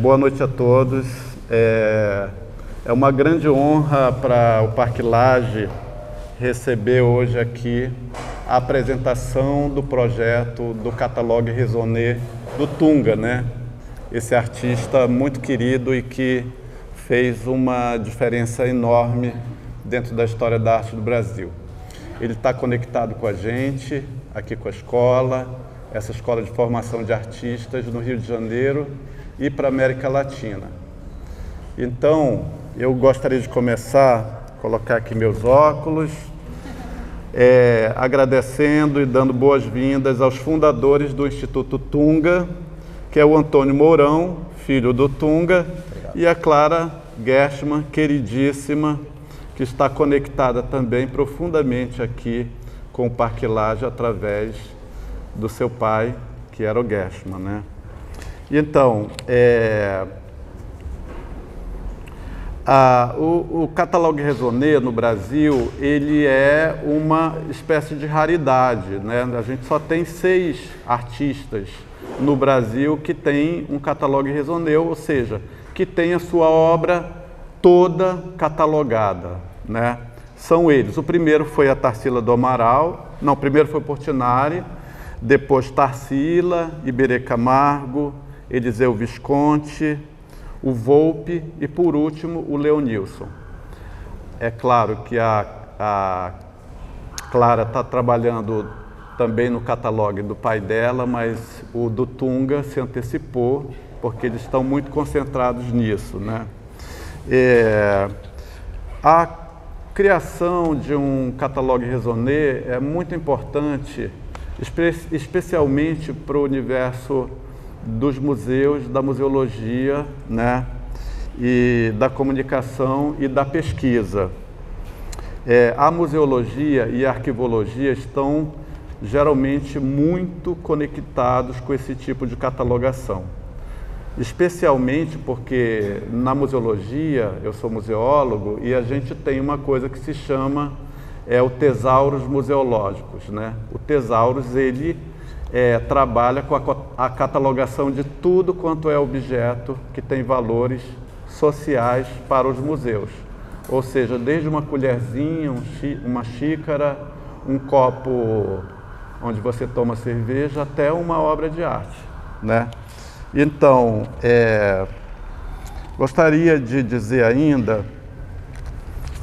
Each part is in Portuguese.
Boa noite a todos. É uma grande honra para o Parque Lage receber hoje aqui a apresentação do projeto do Catalogue Raisonné do Tunga, né? Esse artista muito querido e que fez uma diferença enorme dentro da história da arte do Brasil. Ele está conectado com a gente, aqui com a escola, essa escola de formação de artistas no Rio de Janeiro e para a América Latina. Então, eu gostaria de começar, colocar aqui meus óculos, agradecendo e dando boas-vindas aos fundadores do Instituto Tunga, que é o Antônio Mourão, filho do Tunga, e a Clara Gershman, queridíssima, que está conectada também profundamente aqui com o Parque Lage através do seu pai, que era o Gershman, né? Então, o Catalogue Raisonné no Brasil, ele é uma espécie de raridade, né? A gente só tem 6 artistas no Brasil que tem um Catalogue Raisonné, ou seja, que tem a sua obra toda catalogada, né? São eles. O primeiro foi a Tarsila do Amaral, não, primeiro foi Portinari, depois Tarsila, Iberê Camargo, Eliseu Visconti, o Volpe e, por último, o Leonilson. É claro que a Clara está trabalhando também no catalogue do pai dela, mas o do Tunga se antecipou, porque eles estão muito concentrados nisso, né? A criação de um Catalogue Raisonné é muito importante, especialmente para o universo dos museus, da museologia, né, e da comunicação e da pesquisa. A museologia e a arquivologia estão geralmente muito conectados com esse tipo de catalogação. Especialmente porque na museologia, eu sou museólogo, e a gente tem uma coisa que se chama o tesauros museológicos, né? O tesauros, ele trabalha com a catalogação de tudo quanto é objeto que tem valores sociais para os museus. Ou seja, desde uma colherzinha, uma xícara, um copo onde você toma cerveja, até uma obra de arte, né? Então, gostaria de dizer ainda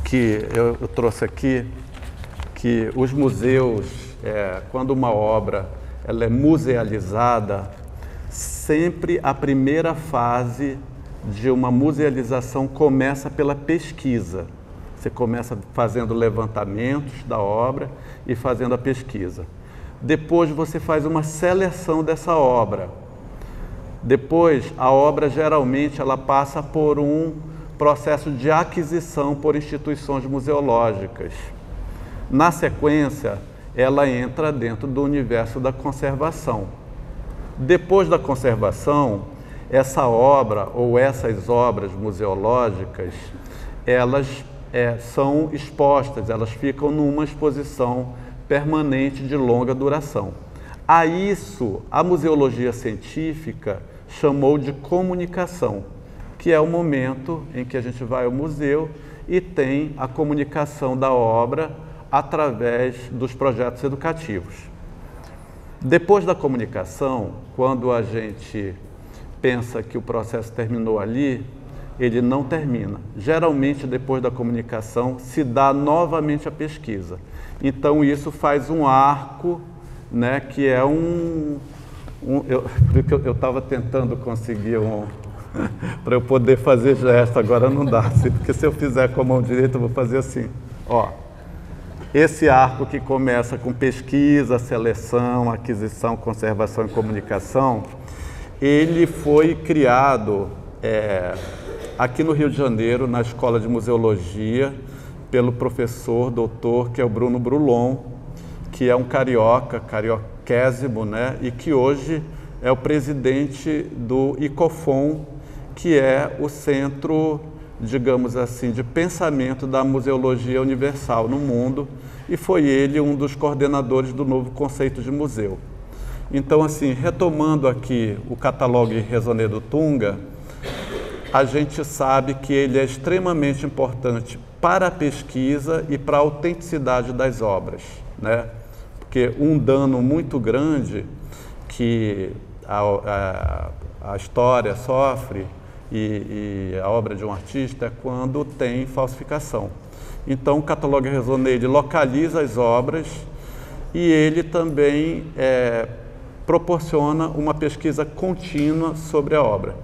que eu trouxe aqui que os museus, quando uma obra ela é musealizada, sempre a primeira fase de uma musealização começa pela pesquisa. Você começa fazendo levantamentos da obra e fazendo a pesquisa. Depois você faz uma seleção dessa obra. Depois, a obra geralmente ela passa por um processo de aquisição por instituições museológicas. Na sequência, ela entra dentro do universo da conservação. Depois da conservação, essa obra ou essas obras museológicas, elas são expostas, elas ficam numa exposição permanente de longa duração. A isso, a museologia científica chamou de comunicação, que é o momento em que a gente vai ao museu e tem a comunicação da obra através dos projetos educativos. Depois da comunicação, quando a gente pensa que o processo terminou ali, ele não termina. Geralmente, depois da comunicação, se dá novamente a pesquisa. Então, isso faz um arco, né, que é eu estava tentando conseguir para eu poder fazer gesto, agora não dá, porque se eu fizer com a mão direita, eu vou fazer assim, ó. Esse arco que começa com pesquisa, seleção, aquisição, conservação e comunicação, ele foi criado aqui no Rio de Janeiro, na Escola de Museologia, pelo professor doutor, que é o Bruno Brulon, que é um carioquésimo, né? E que hoje é o presidente do ICOFON, que é o centro, digamos assim, de pensamento da museologia universal no mundo, e foi ele um dos coordenadores do novo conceito de museu. Então, assim, retomando aqui o Catalogue Raisonné do Tunga, a gente sabe que ele é extremamente importante para a pesquisa e para a autenticidade das obras, né? Porque um dano muito grande que a história sofre e a obra de um artista é quando tem falsificação. Então, o Catalogue Raisonné, ele localiza as obras e ele também proporciona uma pesquisa contínua sobre a obra.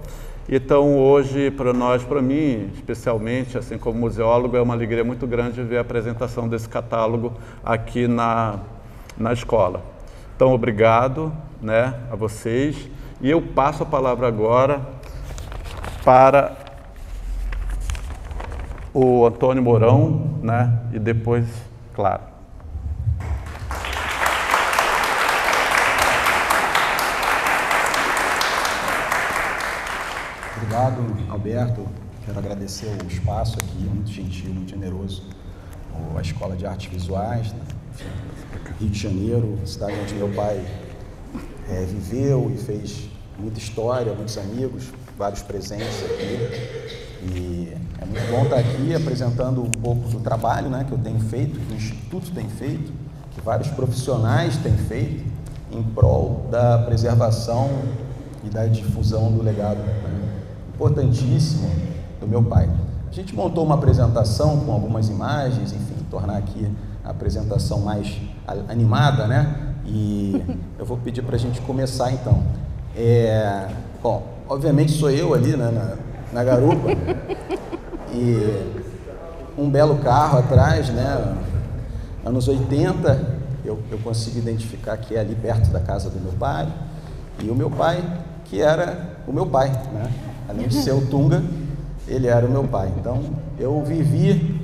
Então, hoje, para mim, especialmente, assim como museólogo, é uma alegria muito grande ver a apresentação desse catálogo aqui na escola. Então, obrigado, né, a vocês. E eu passo a palavra agora para o Antônio Mourão, né, e depois, claro. Obrigado, Alberto. Quero agradecer o espaço aqui, muito gentil, muito generoso. A Escola de Artes Visuais, né? Rio de Janeiro, cidade onde meu pai viveu e fez muita história, muitos amigos, vários presentes aqui. E é muito bom estar aqui apresentando um pouco do trabalho, né, que eu tenho feito, que o Instituto tem feito, que vários profissionais têm feito em prol da preservação e da difusão do legado, né, importantíssimo do meu pai. A gente montou uma apresentação com algumas imagens, enfim, tornar aqui a apresentação mais animada, né? E eu vou pedir para a gente começar então. Bom, obviamente sou eu ali, né, na garupa e um belo carro atrás, né? Anos 80, eu consigo identificar que é ali perto da casa do meu pai e o meu pai, que era o meu pai, né? Além de ser o Tunga, ele era o meu pai. Então, eu vivi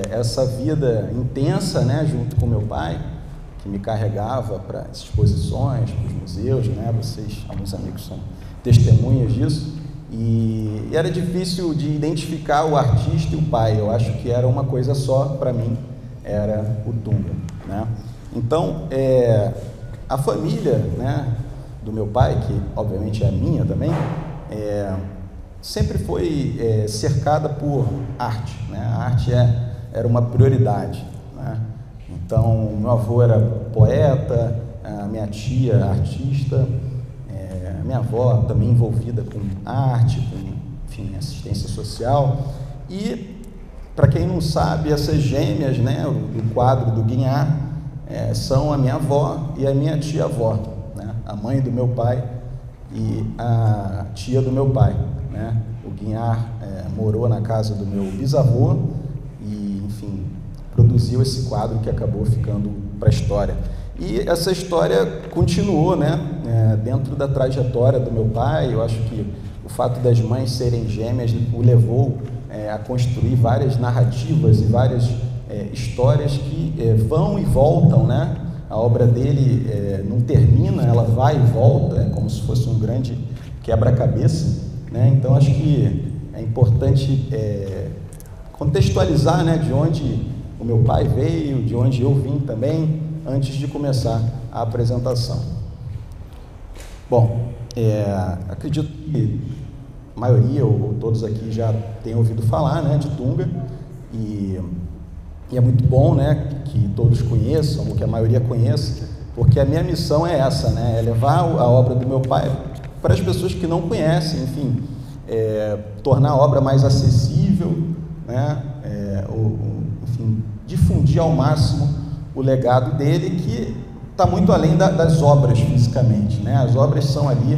essa vida intensa, né, junto com meu pai, que me carregava para as exposições, para os museus, né? Vocês, alguns amigos, são testemunhas disso. E era difícil de identificar o artista e o pai. Eu acho que era uma coisa só para mim, era o Tunga, né? Então, a família, né, do meu pai, que obviamente é a minha também, sempre foi cercada por arte, né? A arte era uma prioridade, né? Então, meu avô era poeta, a minha tia artista, a minha avó também envolvida com arte, com, enfim, assistência social. E, para quem não sabe, essas gêmeas, né, do quadro do Guignard, são a minha avó e a minha tia-avó, né? A mãe do meu pai e a tia do meu pai, né? O Guignard morou na casa do meu bisavô e, enfim, produziu esse quadro que acabou ficando para a história. E essa história continuou, né, dentro da trajetória do meu pai. Eu acho que o fato das mães serem gêmeas o levou a construir várias narrativas e várias histórias que vão e voltam, né? A obra dele não termina, ela vai e volta, é como se fosse um grande quebra-cabeça, né? Então, acho que é importante contextualizar, né, de onde o meu pai veio, de onde eu vim também, antes de começar a apresentação. Bom, acredito que a maioria ou todos aqui já tenham ouvido falar, né, de Tunga, e é muito bom, né, que todos conheçam, ou que a maioria conheça, porque a minha missão é essa, né, é levar a obra do meu pai para as pessoas que não conhecem, enfim, tornar a obra mais acessível, né, enfim, difundir ao máximo o legado dele, que está muito além das obras fisicamente, né? As obras são ali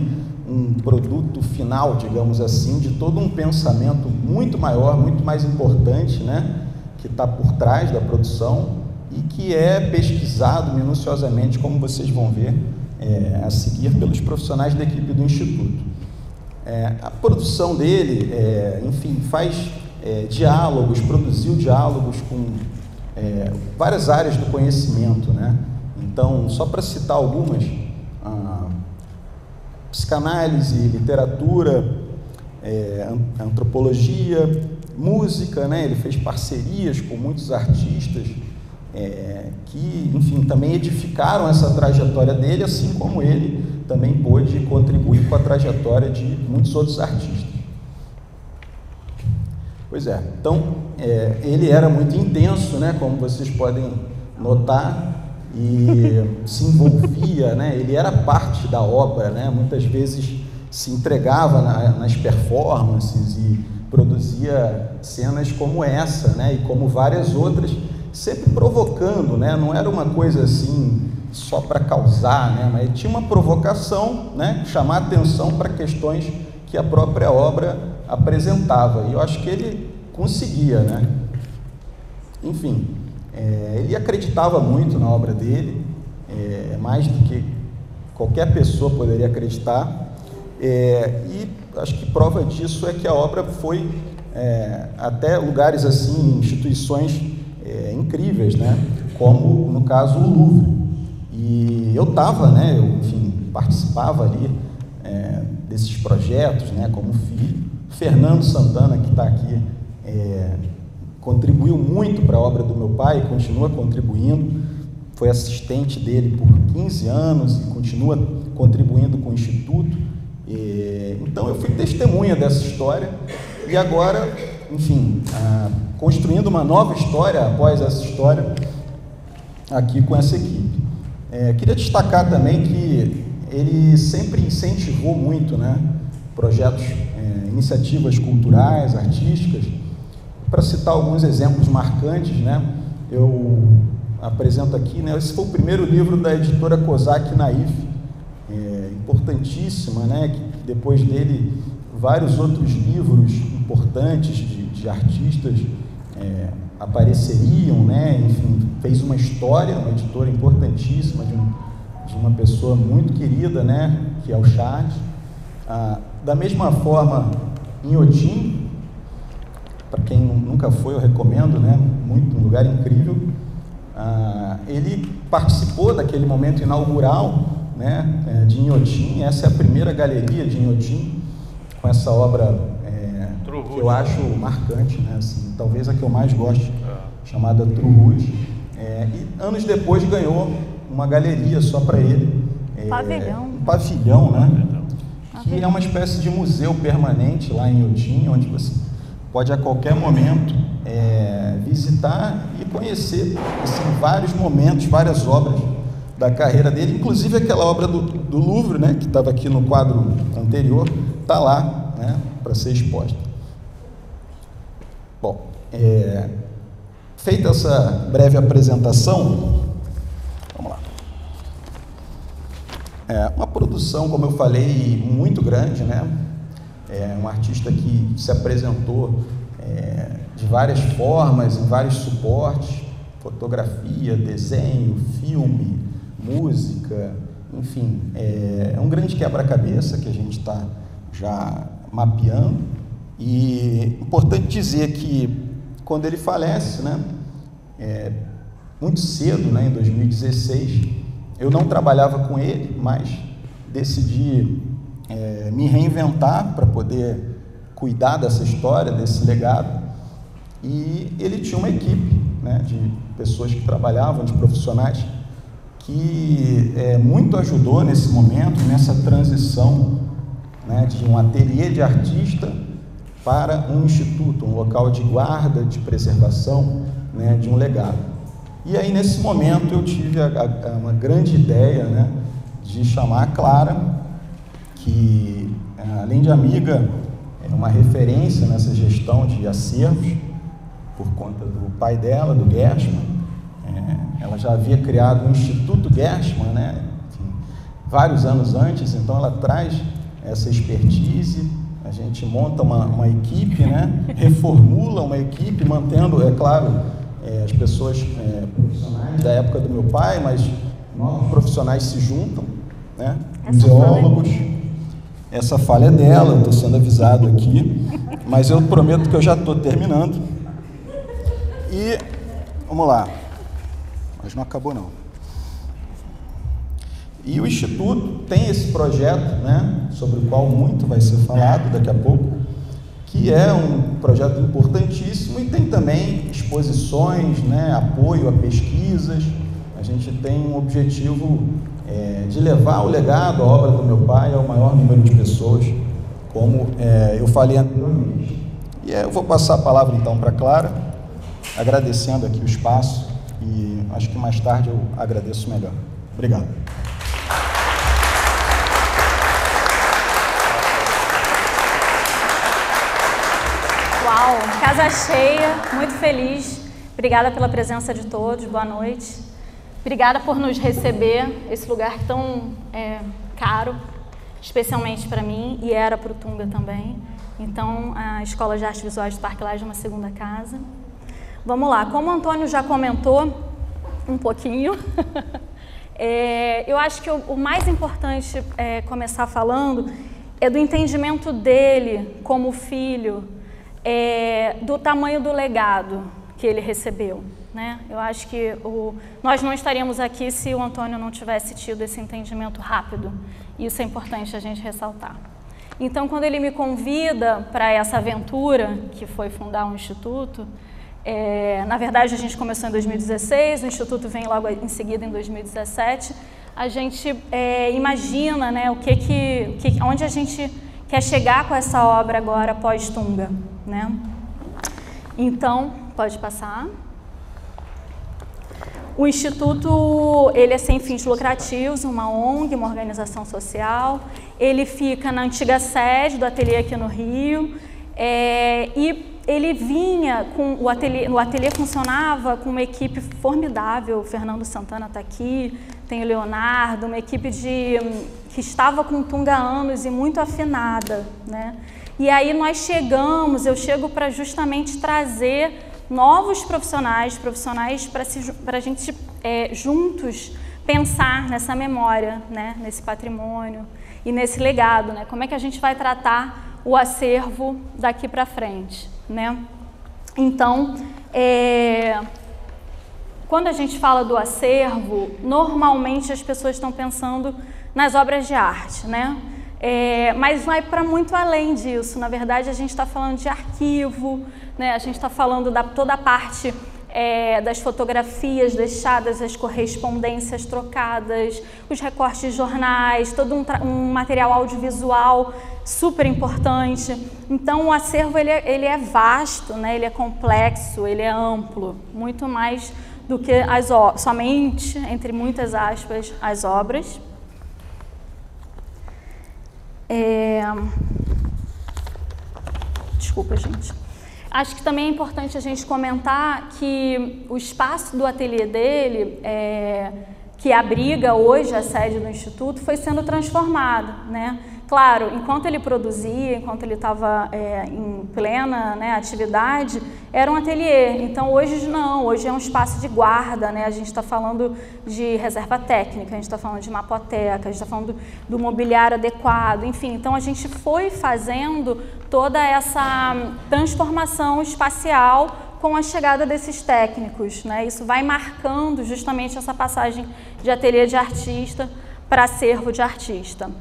um produto final, digamos assim, de todo um pensamento muito maior, muito mais importante, né, que está por trás da produção e que é pesquisado minuciosamente, como vocês vão ver a seguir, pelos profissionais da equipe do Instituto. A produção dele, enfim, faz diálogos, produziu diálogos com várias áreas do conhecimento, né? Então, só para citar algumas, psicanálise, literatura, antropologia, música, né? Ele fez parcerias com muitos artistas que, enfim, também edificaram essa trajetória dele, assim como ele também pôde contribuir com a trajetória de muitos outros artistas. Pois é, então ele era muito intenso, né, como vocês podem notar, e se envolvia, né, ele era parte da obra, né, muitas vezes se entregava nas performances e produzia cenas como essa, né, e como várias outras, sempre provocando, né, não era uma coisa assim só para causar, né, mas tinha uma provocação, né, chamar atenção para questões que a própria obra apresentava, e eu acho que ele conseguia, né. Enfim, ele acreditava muito na obra dele, mais do que qualquer pessoa poderia acreditar, e acho que prova disso é que a obra foi até lugares assim, instituições incríveis, né, como no caso o Louvre, e eu estava, né, eu, enfim, participava ali desses projetos, né, como filho. Fernando Santana, que está aqui, contribuiu muito para a obra do meu pai e continua contribuindo, foi assistente dele por 15 anos e continua contribuindo com o Instituto. Então eu fui testemunha dessa história e agora, enfim, construindo uma nova história após essa história aqui com essa equipe. Queria destacar também que ele sempre incentivou muito, né, projetos, iniciativas culturais, artísticas. Para citar alguns exemplos marcantes, né, eu apresento aqui, né, esse foi o primeiro livro da editora Kozak Naif, importantíssima, né, que depois dele vários outros livros importantes de artistas apareceriam, né, enfim, fez uma história, uma editora importantíssima de uma pessoa muito querida, né, que é o Charles. Da mesma forma, Inhotim, para quem nunca foi, eu recomendo, né, muito, um lugar incrível. Ele participou daquele momento inaugural, né, de Inhotim. Essa é a primeira galeria de Inhotim, com essa obra que eu acho marcante, né, assim, talvez a que eu mais gosto, chamada True Rouge. E anos depois ganhou uma galeria só para ele, um pavilhão, né, que é uma espécie de museu permanente lá em Inhotim, onde você pode a qualquer momento visitar e conhecer assim, vários momentos, várias obras da carreira dele, inclusive aquela obra do Louvre, né, que estava aqui no quadro anterior, está lá, né, para ser exposta. Bom, feita essa breve apresentação, vamos lá. Uma produção, como eu falei, muito grande, né? Um artista que se apresentou de várias formas, em vários suportes, fotografia, desenho, filme, música, enfim, é um grande quebra-cabeça que a gente está já mapeando. E importante dizer que quando ele falece, né, muito cedo, né, em 2016, eu não trabalhava com ele, mas decidi me reinventar para poder cuidar dessa história, desse legado. E ele tinha uma equipe, né, de pessoas que trabalhavam, de profissionais, que muito ajudou nesse momento, nessa transição, né, de um ateliê de artista para um instituto, um local de guarda, de preservação, né, de um legado. E aí, nesse momento, eu tive uma grande ideia, né, de chamar a Clara, que, além de amiga, é uma referência nessa gestão de acervos, por conta do pai dela, do Gershman. Ela já havia criado o Instituto Gershman, né, enfim, vários anos antes, então ela traz essa expertise. A gente monta uma equipe, né, reformula uma equipe, mantendo, é claro, as pessoas profissionais da época do meu pai, mas novos profissionais se juntam, né, museólogos. Essa falha é dela, estou sendo avisado aqui, mas eu prometo que eu já estou terminando. E, vamos lá, mas não acabou não. E o Instituto tem esse projeto, né, sobre o qual muito vai ser falado daqui a pouco, que é um projeto importantíssimo e tem também exposições, né, apoio a pesquisas. A gente tem um objetivo de levar o legado, a obra do meu pai ao maior número de pessoas, como eu falei anteriormente. E eu vou passar a palavra então para a Clara, agradecendo aqui o espaço e acho que mais tarde eu agradeço melhor. Obrigado. Uau, casa cheia, muito feliz. Obrigada pela presença de todos, boa noite. Obrigada por nos receber, esse lugar tão caro, especialmente para mim, e era para o Tunga também. Então, a Escola de Artes Visuais do Parque Lage é uma segunda casa. Vamos lá, como o Antônio já comentou um pouquinho, eu acho que o mais importante começar falando é do entendimento dele como filho, do tamanho do legado que ele recebeu, né? Eu acho que nós não estaríamos aqui se o Antônio não tivesse tido esse entendimento rápido. Isso é importante a gente ressaltar. Então, quando ele me convida para essa aventura, que foi fundar um instituto, na verdade a gente começou em 2016, o instituto vem logo em seguida em 2017, a gente imagina, né, onde a gente quer chegar com essa obra agora pós-Tunga, né? Então, pode passar. O Instituto, ele é sem fins lucrativos, uma ONG, uma organização social. Ele fica na antiga sede do ateliê aqui no Rio. E ele vinha com o ateliê funcionava com uma equipe formidável. O Fernando Santana está aqui, tem o Leonardo, uma equipe que estava com o Tunga há anos e muito afinada, né? E aí eu chego para justamente trazer novos profissionais para a gente juntos pensar nessa memória, né, nesse patrimônio e nesse legado, né? Como é que a gente vai tratar o acervo daqui para frente, né? Então, quando a gente fala do acervo, normalmente as pessoas estão pensando nas obras de arte, né? Mas vai para muito além disso. Na verdade, a gente está falando de arquivo, né? A gente está falando toda a parte das fotografias deixadas, as correspondências trocadas, os recortes de jornais, todo um material audiovisual super importante. Então, o acervo ele é vasto, né? Ele é complexo, ele é amplo, muito mais do que somente, entre muitas aspas, as obras. Desculpa, gente. Acho que também é importante a gente comentar que o espaço do ateliê dele, que abriga hoje a sede do Instituto, foi sendo transformado, né? Claro, enquanto ele produzia, enquanto ele estava em plena, né, atividade, era um ateliê. Então, hoje não, hoje é um espaço de guarda, né? A gente está falando de reserva técnica, a gente está falando de mapoteca, a gente está falando do mobiliário adequado, enfim. Então, a gente foi fazendo toda essa transformação espacial com a chegada desses técnicos, né? Isso vai marcando justamente essa passagem de ateliê de artista para acervo de artista.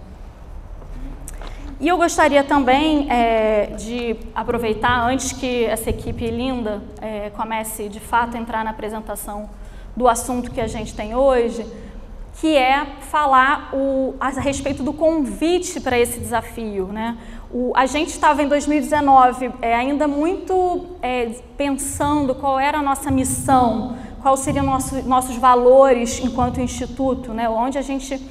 E eu gostaria também de aproveitar, antes que essa equipe linda comece de fato a entrar na apresentação do assunto que a gente tem hoje, que é falar a respeito do convite para esse desafio, né? A gente estava em 2019 ainda muito pensando qual era a nossa missão, quais seriam nossos valores enquanto instituto, né? Onde a gente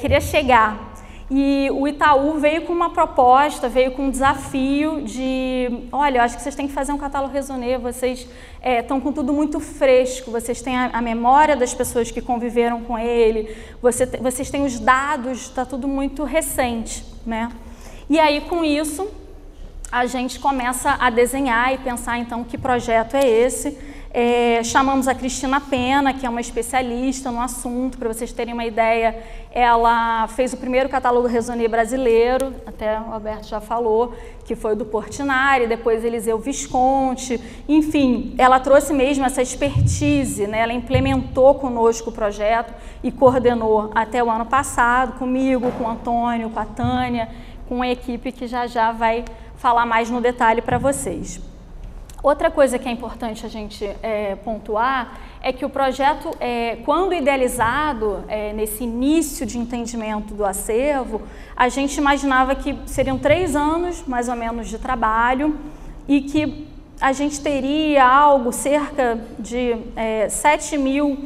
queria chegar. E o Itaú veio com uma proposta, veio com um desafio de, olha, eu acho que vocês têm que fazer um catálogo raisonné, vocês estão com tudo muito fresco, vocês têm a memória das pessoas que conviveram com ele, vocês têm os dados, está tudo muito recente, né? E aí, com isso, a gente começa a desenhar e pensar, então, que projeto é esse. Chamamos a Cristina Pena, que é uma especialista no assunto, para vocês terem uma ideia, ela fez o primeiro catálogo raisonné brasileiro, até o Alberto já falou, que foi do Portinari, depois Eliseu Visconti, enfim, ela trouxe mesmo essa expertise, né? Ela implementou conosco o projeto e coordenou até o ano passado, comigo, com o Antônio, com a Tânia, com a equipe que já vai falar mais no detalhe para vocês. Outra coisa que é importante a gente pontuar é que o projeto, quando idealizado, nesse início de entendimento do acervo, a gente imaginava que seriam 3 anos, mais ou menos, de trabalho, e que a gente teria algo cerca de 7.000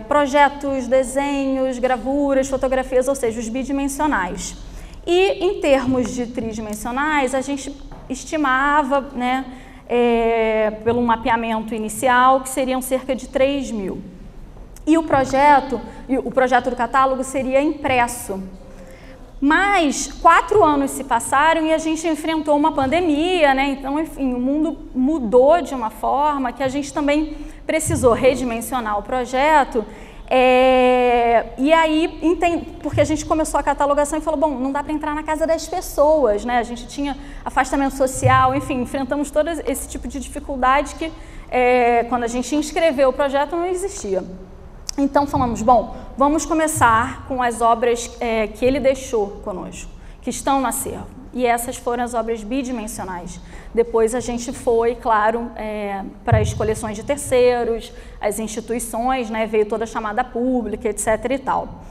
projetos, desenhos, gravuras, fotografias, ou seja, os bidimensionais. E em termos de tridimensionais, a gente estimava, né, pelo mapeamento inicial, que seriam cerca de 3.000. E o projeto do catálogo seria impresso. Mas 4 anos se passaram e a gente enfrentou uma pandemia, né? Então, enfim, o mundo mudou de uma forma que a gente também precisou redimensionar o projeto. E aí, porque a gente começou a catalogação e falou, bom, não dá para entrar na casa das pessoas, né? A gente tinha afastamento social, enfim, enfrentamos todo esse tipo de dificuldade que quando a gente inscreveu o projeto não existia. Então falamos, bom, vamos começar com as obras que ele deixou conosco, que estão no acervo. E essas foram as obras bidimensionais. Depois a gente foi, claro, para as coleções de terceiros, as instituições, né, veio toda a chamada pública, etc. e tal.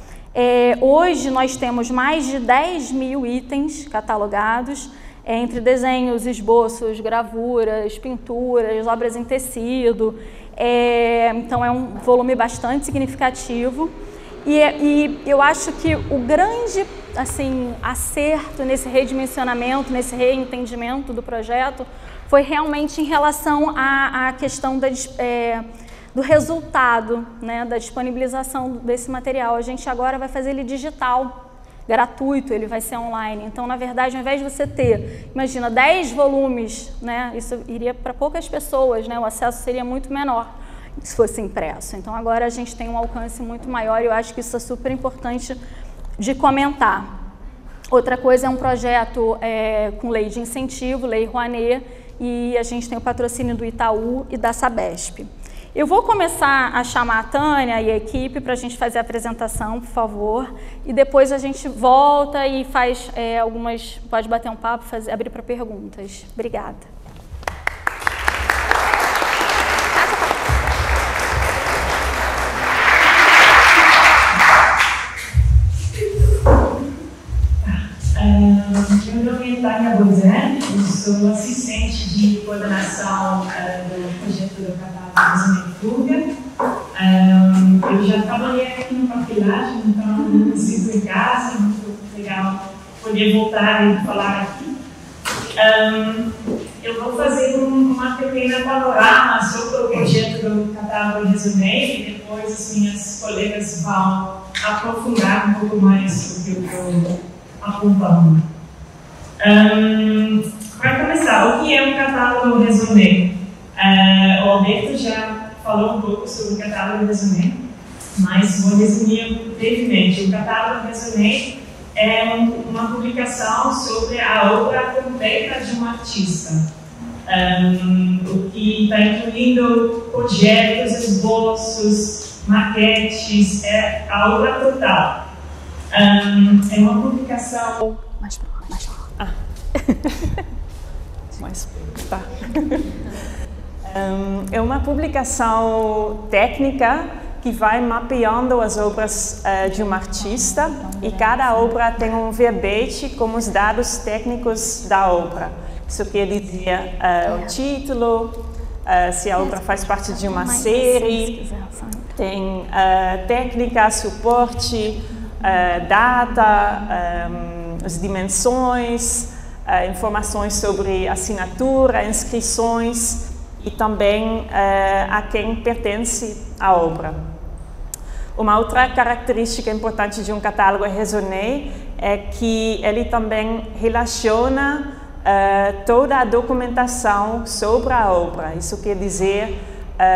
Hoje nós temos mais de 10.000 itens catalogados, entre desenhos, esboços, gravuras, pinturas, obras em tecido. Então é um volume bastante significativo. E eu acho que o grande acerto nesse redimensionamento, nesse reentendimento do projeto, foi realmente em relação à questão do resultado, né, da disponibilização desse material. A gente agora vai fazer ele digital, gratuito, ele vai ser online. Então, na verdade, ao invés de você ter, imagina, 10 volumes, né, isso iria para poucas pessoas, né, o acesso seria muito menor se fosse impresso. Então, agora a gente tem um alcance muito maior e eu acho que isso é super importante de comentar. Outra coisa é um projeto com lei de incentivo, Lei Rouanet, e a gente tem o patrocínio do Itaú e da Sabesp. Eu vou começar a chamar a Tânia e a equipe para a gente fazer a apresentação, por favor, e depois a gente volta e faz pode bater um papo, abrir para perguntas. Obrigada. Meu nome é Tânia Bozé, eu sou assistente de coordenação do projeto do catálogo Fuga. Eu já trabalhei aqui no Papilagem, então me sinto em casa, muito legal poder voltar e falar aqui. Eu vou fazer uma pequena panorama sobre o projeto do catálogo Resumé e depois as minhas colegas vão aprofundar um pouco mais sobre o que eu estou apontando. Para começar, o que é um catálogo Resumé? O Alberto já falou um pouco sobre o catálogo Resumé, mas vou resumir brevemente. O catálogo Resumé é uma publicação sobre a obra completa de um artista, o que está incluindo projetos, esboços, maquetes, a obra total. É uma publicação... É uma publicação técnica que vai mapeando as obras de um artista e cada obra tem um verbete com os dados técnicos da obra. Isso quer dizer o título, se a obra faz parte de uma série, tem técnica, suporte, data, as dimensões, informações sobre assinatura, inscrições e também a quem pertence a obra. Uma outra característica importante de um catálogo Resumé é que ele também relaciona toda a documentação sobre a obra. Isso quer dizer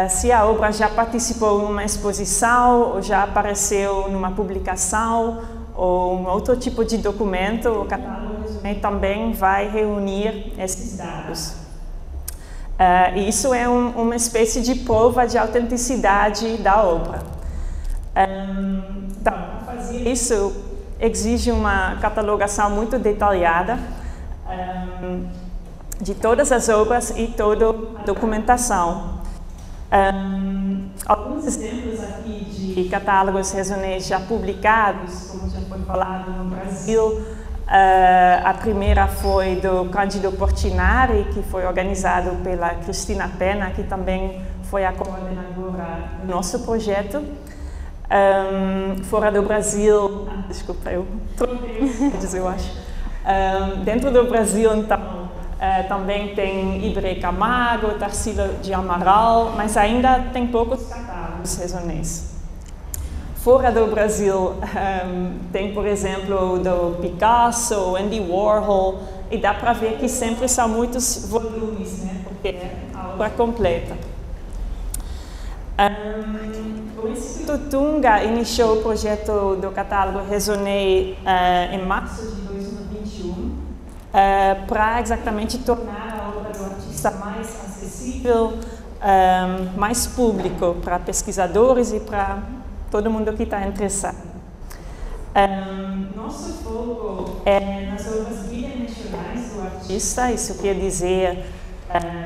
se a obra já participou em uma exposição ou já apareceu numa publicação ou um outro tipo de documento, o catálogo Resumé também vai reunir esses dados. E isso é uma espécie de prova de autenticidade da obra. Então, fazer isso exige uma catalogação muito detalhada de todas as obras e toda a documentação. Alguns exemplos aqui de catálogos Resumé já publicados, como já foi falado no Brasil, A primeira foi do Cândido Portinari, que foi organizado pela Cristina Pena, que também foi a coordenadora do nosso projeto. Fora do Brasil, desculpa, eu troquei, eu acho. Dentro do Brasil, então, também tem Iberê Camargo, Tarsila de Amaral, mas ainda tem poucos catálogos resonês. Fora do Brasil, tem, por exemplo, do Picasso, Andy Warhol, e dá para ver que sempre são muitos volumes, né, porque é a obra completa. O Instituto Tunga iniciou o projeto do catálogo Raisonné em março de 2021 para exatamente tornar a obra do artista mais acessível, mais público para pesquisadores e para todo mundo que está interessado. Nosso foco é nas obras bidimensionais do artista, isso quer dizer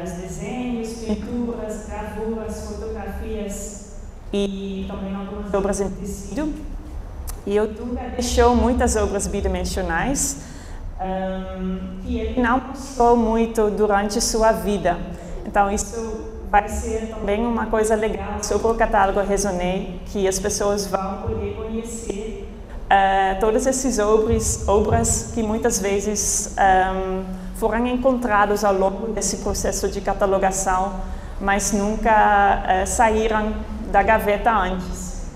os desenhos, pinturas, gravuras, fotografias e também algumas obras em tecido. E o Tunga deixou muitas obras bidimensionais que ele não mostrou muito durante sua vida. Então isso vai ser também uma coisa legal sobre o catálogo Raisonné, que as pessoas vão poder conhecer todas essas obras que muitas vezes foram encontradas ao longo desse processo de catalogação, mas nunca saíram da gaveta antes.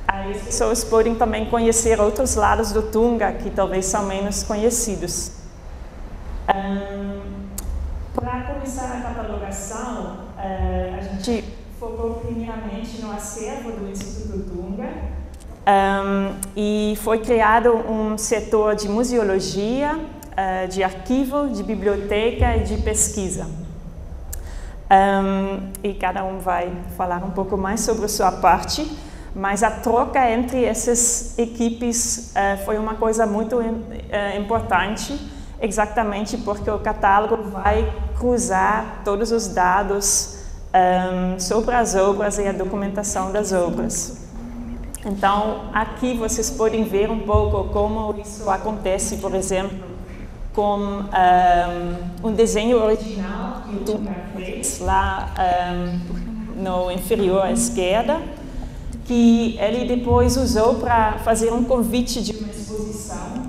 Aí as pessoas podem também conhecer outros lados do Tunga, que talvez são menos conhecidos. Para começar a catalogação, a gente focou primeiramente no acervo do Instituto Tunga e foi criado um setor de museologia, de arquivo, de biblioteca e de pesquisa. E cada um vai falar um pouco mais sobre a sua parte, mas a troca entre essas equipes foi uma coisa muito importante, exatamente porque o catálogo vai cruzar todos os dados sobre as obras e a documentação das obras. Então, aqui vocês podem ver um pouco como isso acontece, por exemplo, com um desenho original que o Tunga fez lá no inferior à esquerda, que ele depois usou para fazer um convite de uma exposição.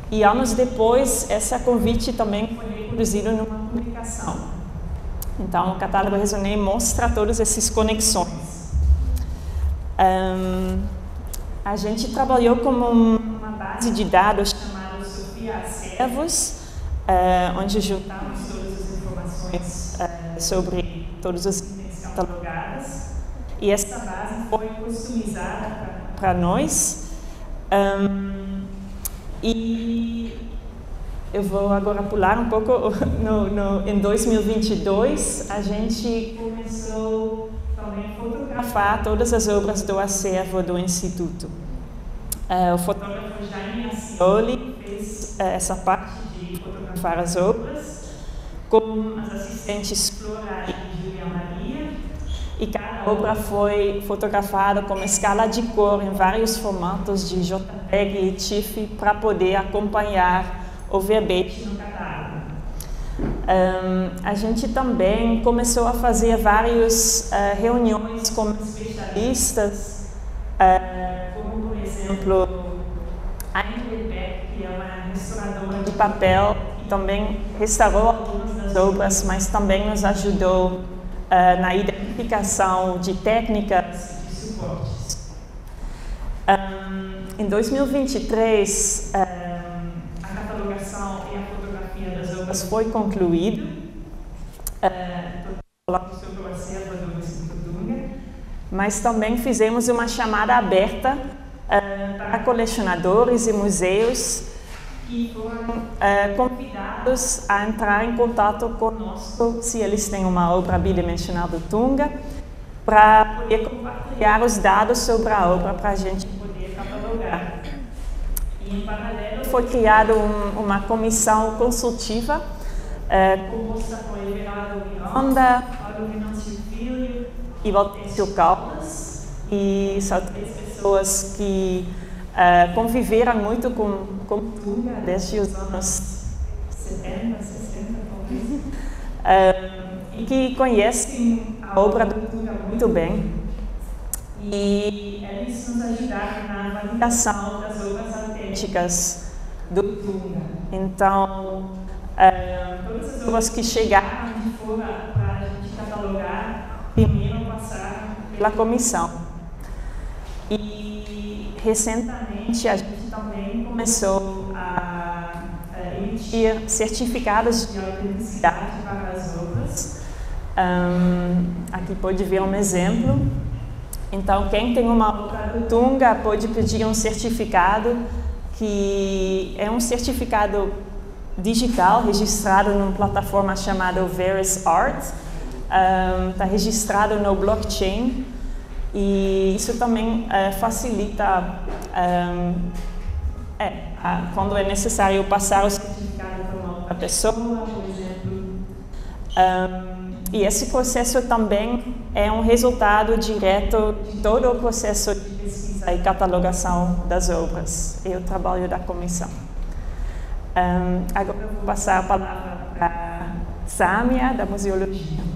E anos depois, esse convite também foi reproduzido numa publicação. Então, o catálogo Raisonné mostra todas essas conexões. A gente trabalhou com uma base de dados chamada Sofia Acervos, onde juntamos todas as informações sobre todos os itens catalogados. E essa base foi customizada para nós. E eu vou agora pular um pouco. Em 2022, a gente começou também a fotografar todas as obras do acervo do Instituto. O fotógrafo Jaime Acioli fez essa parte de fotografar as obras, com as assistentes Flora e Julia Maria, e cada obra foi fotografada com escala de cor em vários formatos de JPEG e TIFF para poder acompanhar o verbete no catálogo. A gente também começou a fazer várias reuniões com especialistas, como, por exemplo, a Ingrid Beck, que é uma restauradora de papel, que também restaurou algumas das obras, mas também nos ajudou na identificação de técnicas e suportes. Em 2023, a catalogação e a fotografia das obras foi concluída. Falamos sobre o acervo do Instituto Tunga, mas também fizemos uma chamada aberta para colecionadores e museus que foram convidados a entrar em contato conosco se eles têm uma obra bidimensional do Tunga, para poder compartilhar os dados sobre a obra para a gente poder catalogar. E em paralelo foi criada uma comissão consultiva composta por Everardo Miranda, Paulo Venâncio Filho e Valtêncio Caldas, e são três pessoas que conviveram muito com como Tunga desde os anos 70, 60, talvez, e que conhecem a obra do Tunga muito bem. E eles nos ajudaram na validação das obras autênticas do Tunga. Então, todas as obras que chegaram de fora para a gente catalogar, primeiro passaram pela comissão. E, recentemente, a gente também começou a emitir certificados de autenticidade para as obras. Aqui pode ver um exemplo. Então, quem tem uma obra do Tunga pode pedir um certificado, que é um certificado digital registrado numa plataforma chamada VerisArt. Está registrado no blockchain e isso também facilita quando é necessário passar o certificado para uma outra pessoa, por exemplo. E esse processo também é um resultado direto de todo o processo de pesquisa e catalogação das obras e o trabalho da comissão. Agora eu vou passar a palavra para Sâmia, da Museologia.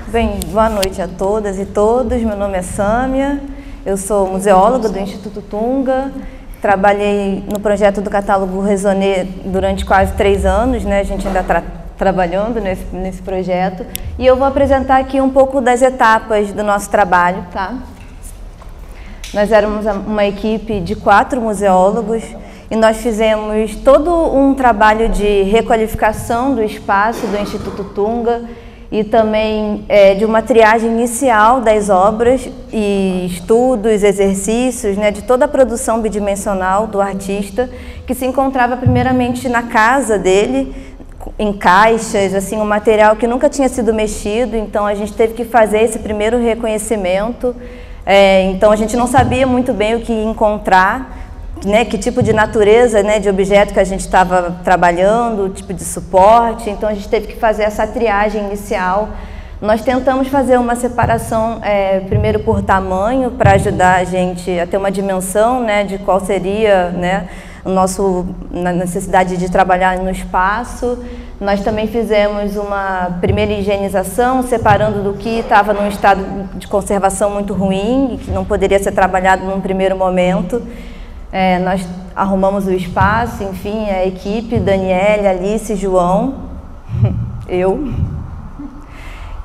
Bem, boa noite a todas e todos. Meu nome é Sâmia, eu sou museóloga do Instituto Tunga. Trabalhei no projeto do catálogo Raisonné durante quase 3 anos, né? A gente ainda está trabalhando nesse projeto. E eu vou apresentar aqui um pouco das etapas do nosso trabalho, tá? Nós éramos uma equipe de 4 museólogos e nós fizemos todo um trabalho de requalificação do espaço do Instituto Tunga e também de uma triagem inicial das obras e estudos, exercícios, né, de toda a produção bidimensional do artista, que se encontrava primeiramente na casa dele, em caixas, assim, um material que nunca tinha sido mexido, então a gente teve que fazer esse primeiro reconhecimento, então a gente não sabia muito bem o que encontrar, né, que tipo de natureza, né, de objeto que a gente estava trabalhando, tipo de suporte, então a gente teve que fazer essa triagem inicial. Nós tentamos fazer uma separação primeiro por tamanho, para ajudar a gente a ter uma dimensão, né, de qual seria, né, na necessidade de trabalhar no espaço. Nós também fizemos uma primeira higienização, separando do que estava num estado de conservação muito ruim, e que não poderia ser trabalhado num primeiro momento. Nós arrumamos o espaço, enfim, a equipe, Daniele, Alice, João, eu.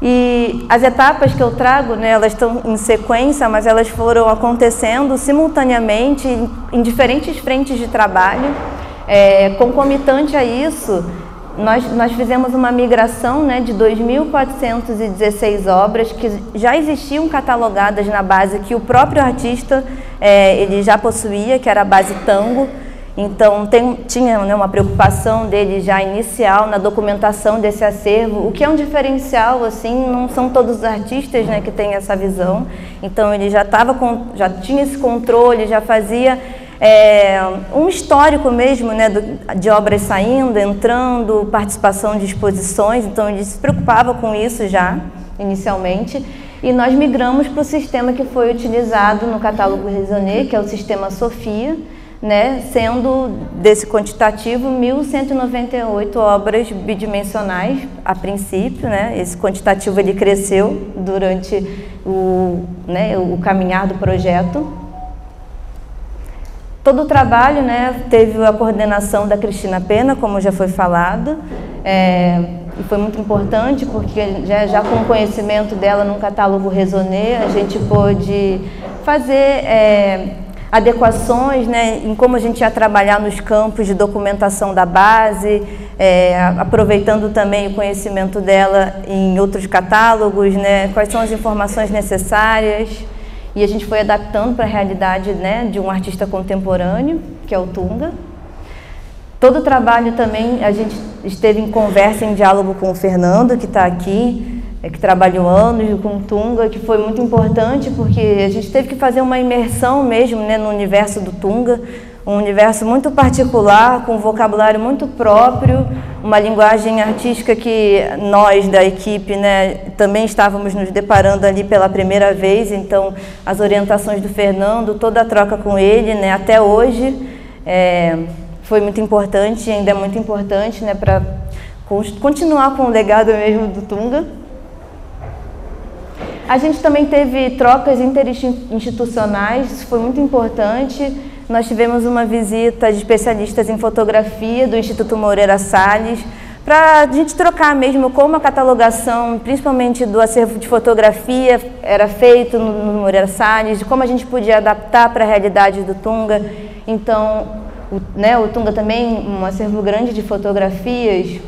E as etapas que eu trago, né, elas estão em sequência, mas elas foram acontecendo simultaneamente em diferentes frentes de trabalho. Concomitante a isso, nós fizemos uma migração, né, de 2.416 obras que já existiam catalogadas na base que o próprio artista ele já possuía, que era a base Tango. Então tinha, né, uma preocupação dele já inicial na documentação desse acervo, o que é um diferencial, assim, não são todos os artistas, né, que têm essa visão. Então ele já tinha esse controle, já fazia um histórico mesmo, né, de obras saindo, entrando, participação de exposições, então ele se preocupava com isso já, inicialmente, e nós migramos para o sistema que foi utilizado no catálogo Raisonné, que é o sistema Sofia, né, sendo desse quantitativo 1.198 obras bidimensionais a princípio, né, esse quantitativo ele cresceu durante o caminhar do projeto. Todo o trabalho, né, teve a coordenação da Cristina Pena, como já foi falado, e foi muito importante porque já com o conhecimento dela no catálogo Raisonné, a gente pôde fazer adequações, né, em como a gente ia trabalhar nos campos de documentação da base, aproveitando também o conhecimento dela em outros catálogos, né, quais são as informações necessárias. E a gente foi adaptando para a realidade, né, de um artista contemporâneo, que é o Tunga. Todo o trabalho também, a gente esteve em conversa, em diálogo com o Fernando, que está aqui, que trabalhou anos com Tunga, que foi muito importante porque a gente teve que fazer uma imersão mesmo, né, no universo do Tunga, um universo muito particular, com um vocabulário muito próprio, uma linguagem artística que nós da equipe, né, também estávamos nos deparando ali pela primeira vez. Então as orientações do Fernando, toda a troca com ele, né, até hoje foi muito importante e ainda é muito importante, né, para continuar com o legado mesmo do Tunga. A gente também teve trocas interinstitucionais, isso foi muito importante. Nós tivemos uma visita de especialistas em fotografia do Instituto Moreira Salles, para a gente trocar mesmo como a catalogação, principalmente do acervo de fotografia, era feito no Moreira Salles, de como a gente podia adaptar para a realidade do Tunga. Então, o Tunga também, um acervo grande de fotografias,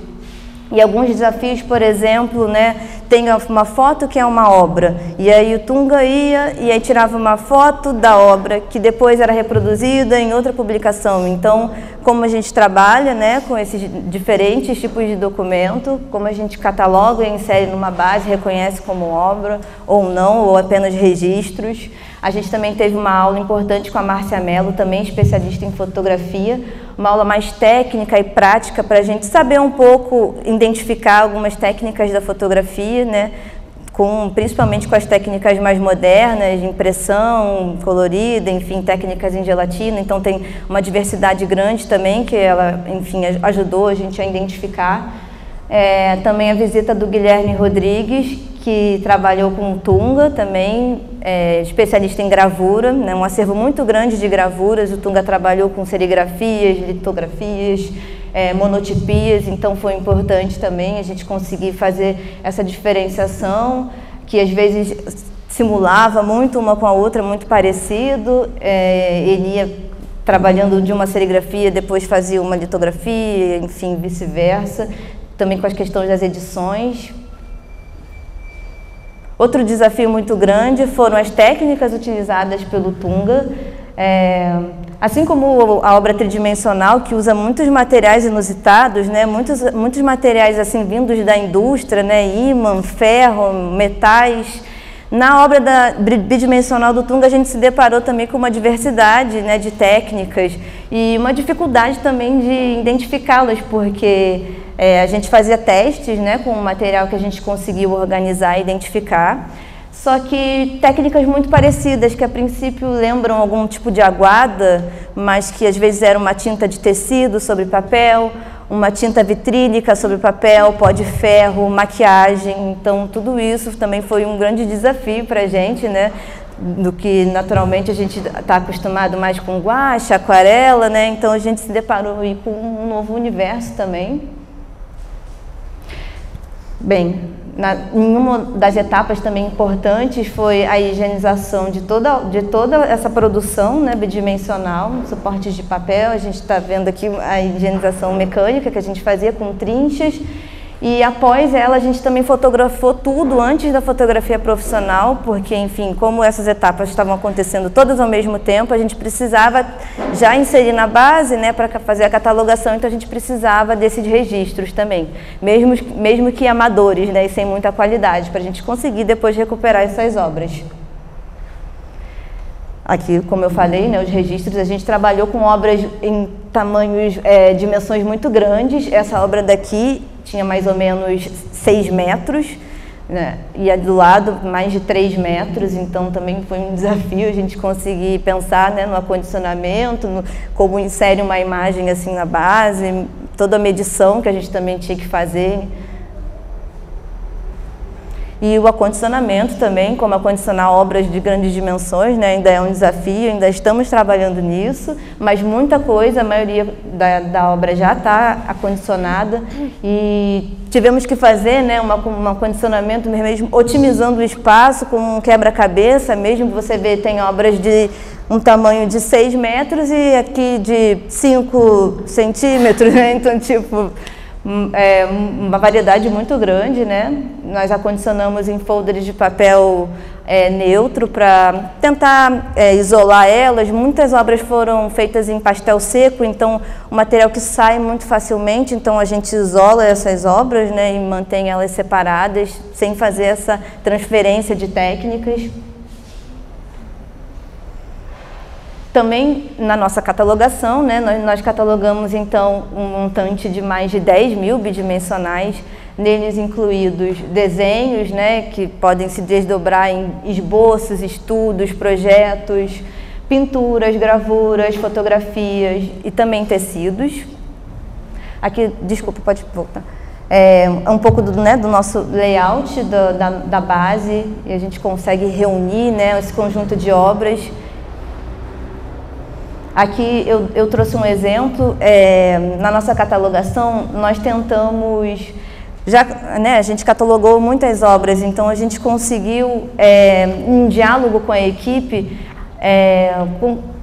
e alguns desafios, por exemplo, né, tem uma foto que é uma obra, e aí o Tunga ia e aí tirava uma foto da obra, que depois era reproduzida em outra publicação. Então, como a gente trabalha, né, com esses diferentes tipos de documento, como a gente cataloga e insere numa base, reconhece como obra ou não, ou apenas registros. A gente também teve uma aula importante com a Márcia Mello, também especialista em fotografia, uma aula mais técnica e prática para a gente saber um pouco, identificar algumas técnicas da fotografia, né, principalmente com as técnicas mais modernas, de impressão colorida, enfim, técnicas em gelatina. Então tem uma diversidade grande também que ela, enfim, ajudou a gente a identificar. Também a visita do Guilherme Rodrigues, que trabalhou com Tunga também, especialista em gravura, né, um acervo muito grande de gravuras. O Tunga trabalhou com serigrafias, litografias, monotipias, então foi importante também a gente conseguir fazer essa diferenciação, que às vezes simulava muito uma com a outra, muito parecido. Ele ia trabalhando de uma serigrafia, depois fazia uma litografia, enfim, vice-versa, também com as questões das edições. Outro desafio muito grande foram as técnicas utilizadas pelo Tunga. Assim como a obra tridimensional, que usa muitos materiais inusitados, né, muitos materiais assim vindos da indústria, né, ímã, ferro, metais. Na obra bidimensional do Tunga, a gente se deparou também com uma diversidade, né, de técnicas e uma dificuldade também de identificá-las, porque a gente fazia testes, né, com o material que a gente conseguiu organizar e identificar, só que técnicas muito parecidas, que a princípio lembram algum tipo de aguada, mas que às vezes era uma tinta de tecido sobre papel, uma tinta vitrílica sobre papel, pó de ferro, maquiagem. Então tudo isso também foi um grande desafio para a gente, né? Do que naturalmente a gente está acostumado mais com guache, aquarela, né? Então a gente se deparou aí com um novo universo também. Bem, em uma das etapas também importantes foi a higienização de toda essa produção, né, bidimensional, suportes de papel. A gente está vendo aqui a higienização mecânica que a gente fazia com trinchas. E após ela, a gente também fotografou tudo antes da fotografia profissional, porque, enfim, como essas etapas estavam acontecendo todas ao mesmo tempo, a gente precisava já inserir na base, né, para fazer a catalogação. Então a gente precisava desses registros também, mesmo que amadores, né, e sem muita qualidade, para a gente conseguir depois recuperar essas obras. Aqui, como eu falei, né, os registros, a gente trabalhou com obras em tamanhos, dimensões muito grandes. Essa obra daqui tinha mais ou menos 6 metros, né, e do lado mais de 3 metros, então também foi um desafio a gente conseguir pensar, né, no acondicionamento, como insere uma imagem assim na base, toda a medição que a gente também tinha que fazer. E o acondicionamento também, como acondicionar obras de grandes dimensões, né, ainda é um desafio, ainda estamos trabalhando nisso, mas muita coisa, a maioria da obra já está acondicionada e tivemos que fazer, né, um acondicionamento mesmo, otimizando o espaço com um quebra-cabeça, mesmo que você vê, tem obras de um tamanho de 6 metros e aqui de 5 centímetros, né, então tipo... uma variedade muito grande, né? Nós acondicionamos em folders de papel neutro para tentar isolar elas. Muitas obras foram feitas em pastel seco, então o material que sai muito facilmente, então a gente isola essas obras, né, e mantém elas separadas, sem fazer essa transferência de técnicas. Também na nossa catalogação, né, nós catalogamos então um montante de mais de 10.000 bidimensionais, neles incluídos desenhos, né, que podem se desdobrar em esboços, estudos, projetos, pinturas, gravuras, fotografias e também tecidos. Aqui, desculpa, pode voltar. Um pouco do nosso layout da base, e a gente consegue reunir, né, esse conjunto de obras. Aqui eu trouxe um exemplo. Na nossa catalogação, nós tentamos... a gente catalogou muitas obras, então a gente conseguiu, em diálogo com a equipe,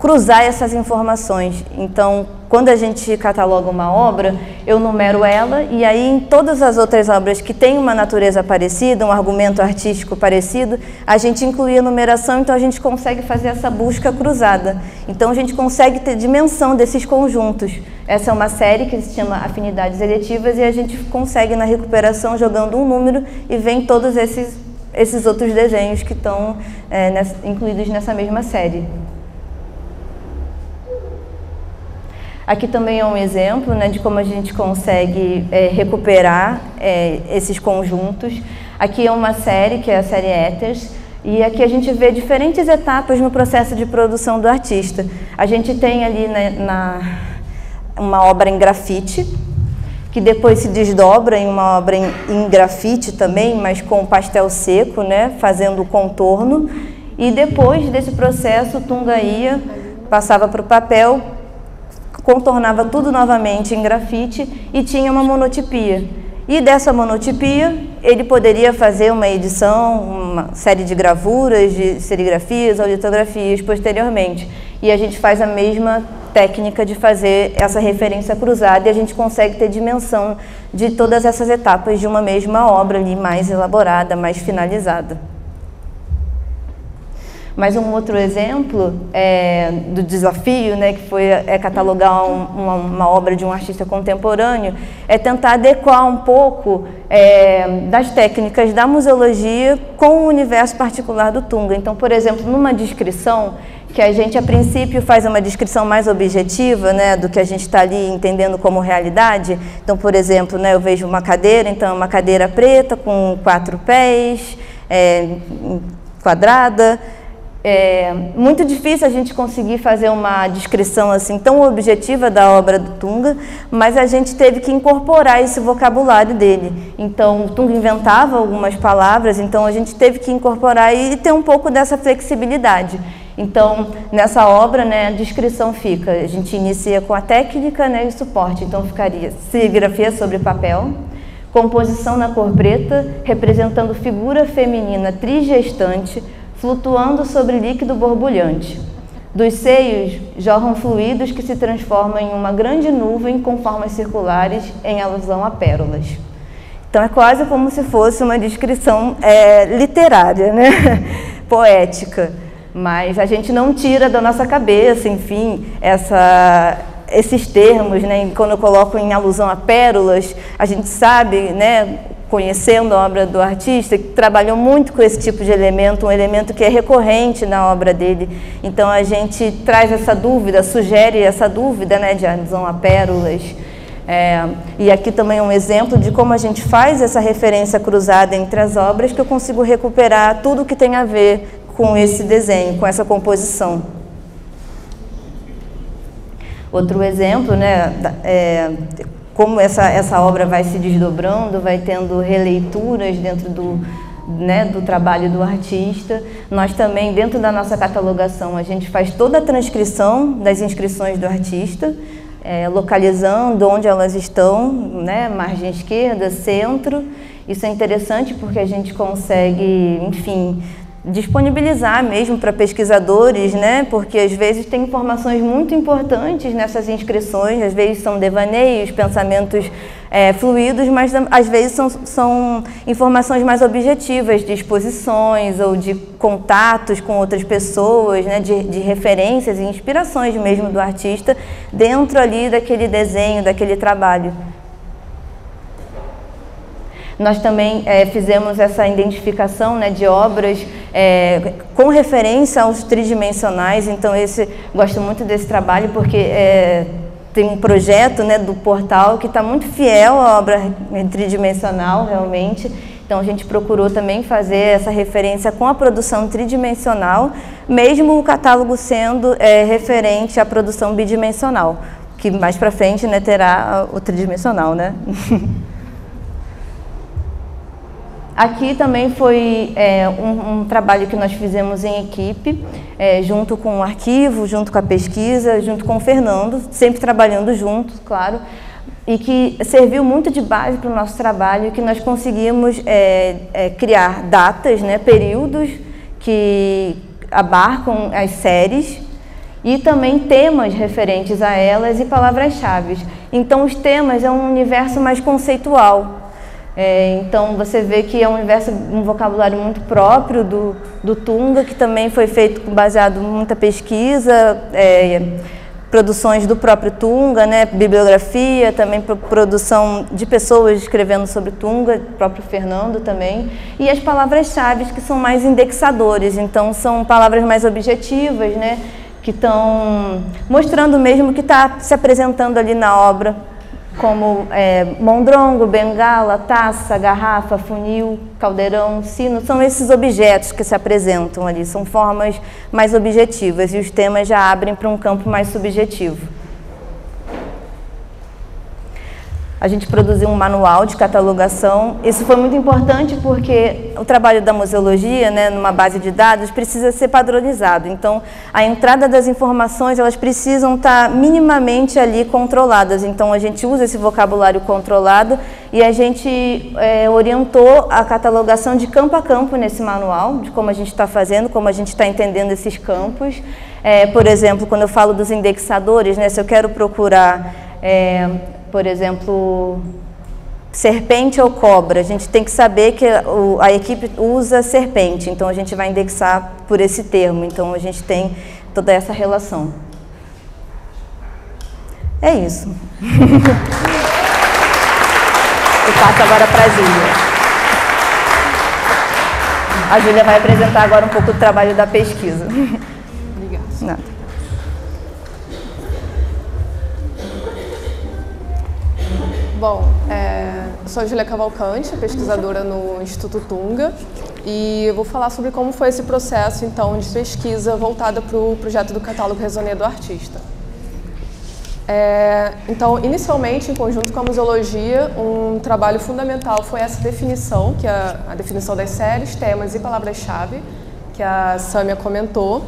cruzar essas informações. Então, quando a gente cataloga uma obra, eu numero ela, e aí em todas as outras obras que têm uma natureza parecida, um argumento artístico parecido, a gente inclui a numeração, então a gente consegue fazer essa busca cruzada. Então a gente consegue ter dimensão desses conjuntos. Essa é uma série que se chama Afinidades Eletivas, e a gente consegue na recuperação jogando um número e vem todos esses outros desenhos que estão incluídos nessa mesma série. Aqui também é um exemplo, né, de como a gente consegue recuperar esses conjuntos. Aqui é uma série, que é a série Ethers, e aqui a gente vê diferentes etapas no processo de produção do artista. A gente tem ali uma obra em grafite, que depois se desdobra em uma obra em grafite também, mas com pastel seco, né, fazendo o contorno. E depois desse processo, o Tunga ia, passava para o papel, contornava tudo novamente em grafite e tinha uma monotipia. E dessa monotipia, ele poderia fazer uma edição, uma série de gravuras, de serigrafias ou litografias posteriormente. E a gente faz a mesma técnica de fazer essa referência cruzada, e a gente consegue ter dimensão de todas essas etapas de uma mesma obra ali, mais elaborada, mais finalizada. Mas um outro exemplo do desafio, né, que foi catalogar uma obra de um artista contemporâneo, é tentar adequar um pouco das técnicas da museologia com o universo particular do Tunga. Então, por exemplo, numa descrição, que a gente, a princípio, faz uma descrição mais objetiva, né, do que a gente está ali entendendo como realidade. Então, por exemplo, né, eu vejo uma cadeira, então uma cadeira preta com 4 pés, quadrada. Muito difícil a gente conseguir fazer uma descrição assim tão objetiva da obra do Tunga, mas a gente teve que incorporar esse vocabulário dele. Então, o Tunga inventava algumas palavras, então a gente teve que incorporar e ter um pouco dessa flexibilidade. Então, nessa obra, né, a descrição fica, a gente inicia com a técnica, né, e o suporte. Então, ficaria serigrafia sobre papel, composição na cor preta, representando figura feminina trigestante, flutuando sobre líquido borbulhante. Dos seios jorram fluidos que se transformam em uma grande nuvem com formas circulares, em alusão a pérolas. Então é quase como se fosse uma descrição literária, né? Poética. Mas a gente não tira da nossa cabeça, enfim, esses termos, né? Quando eu coloco em alusão a pérolas, a gente sabe, né, conhecendo a obra do artista, que trabalhou muito com esse tipo de elemento, um elemento que é recorrente na obra dele. Então a gente traz essa dúvida, sugere essa dúvida, né, de alusão a pérolas. E aqui também é um exemplo de como a gente faz essa referência cruzada entre as obras, que eu consigo recuperar tudo que tem a ver com esse desenho, com essa composição. Outro exemplo, né, como essa obra vai se desdobrando, vai tendo releituras dentro do trabalho do artista. Nós também, dentro da nossa catalogação, a gente faz toda a transcrição das inscrições do artista, localizando onde elas estão, né, margem esquerda, centro. Isso é interessante porque a gente consegue, enfim, disponibilizar mesmo para pesquisadores, né? Porque às vezes tem informações muito importantes nessas inscrições, às vezes são devaneios, pensamentos fluidos, mas às vezes são informações mais objetivas, de exposições ou de contatos com outras pessoas, né? De referências e inspirações mesmo do artista dentro ali daquele desenho, daquele trabalho. Nós também fizemos essa identificação, né, de obras com referência aos tridimensionais, então gosto muito desse trabalho porque tem um projeto, né, do portal que está muito fiel à obra tridimensional, realmente. Então a gente procurou também fazer essa referência com a produção tridimensional, mesmo o catálogo sendo referente à produção bidimensional, que mais para frente, né, terá o tridimensional, né? Aqui também foi um trabalho que nós fizemos em equipe, junto com o arquivo, junto com a pesquisa, junto com o Fernando, sempre trabalhando juntos, claro, e que serviu muito de base para o nosso trabalho, que nós conseguimos criar datas, né, períodos que abarcam as séries e também temas referentes a elas e palavras-chave. Então, os temas é um universo mais conceitual. Então você vê que é um vocabulário muito próprio do Tunga, que também foi feito baseado em muita pesquisa, produções do próprio Tunga, né, bibliografia, também produção de pessoas escrevendo sobre Tunga, próprio Fernando também, e as palavras-chave que são mais indexadores, então são palavras mais objetivas, né, que estão mostrando mesmo que está se apresentando ali na obra, como mondrongo, bengala, taça, garrafa, funil, caldeirão, sino, são esses objetos que se apresentam ali, são formas mais objetivas e os temas já abrem para um campo mais subjetivo. A gente produziu um manual de catalogação. Isso foi muito importante porque o trabalho da museologia, né, numa base de dados, precisa ser padronizado. Então, a entrada das informações, elas precisam estar minimamente ali controladas. Então, a gente usa esse vocabulário controlado e a gente orientou a catalogação de campo a campo nesse manual, de como a gente está fazendo, como a gente está entendendo esses campos. Por exemplo, quando eu falo dos indexadores, né, se eu quero procurar... por exemplo, serpente ou cobra, a gente tem que saber que a equipe usa serpente, então a gente vai indexar por esse termo, então a gente tem toda essa relação. É isso. Eu passo agora para a Júlia. A Júlia vai apresentar agora um pouco do trabalho da pesquisa. Obrigada. Nada. Bom, eu sou a Júlia Cavalcante, pesquisadora no Instituto Tunga, e eu vou falar sobre como foi esse processo, então, de pesquisa voltada para o projeto do catálogo Raisonné do artista. Então, inicialmente, em conjunto com a museologia, um trabalho fundamental foi essa definição, que é a definição das séries, temas e palavras-chave, que a Sâmia comentou.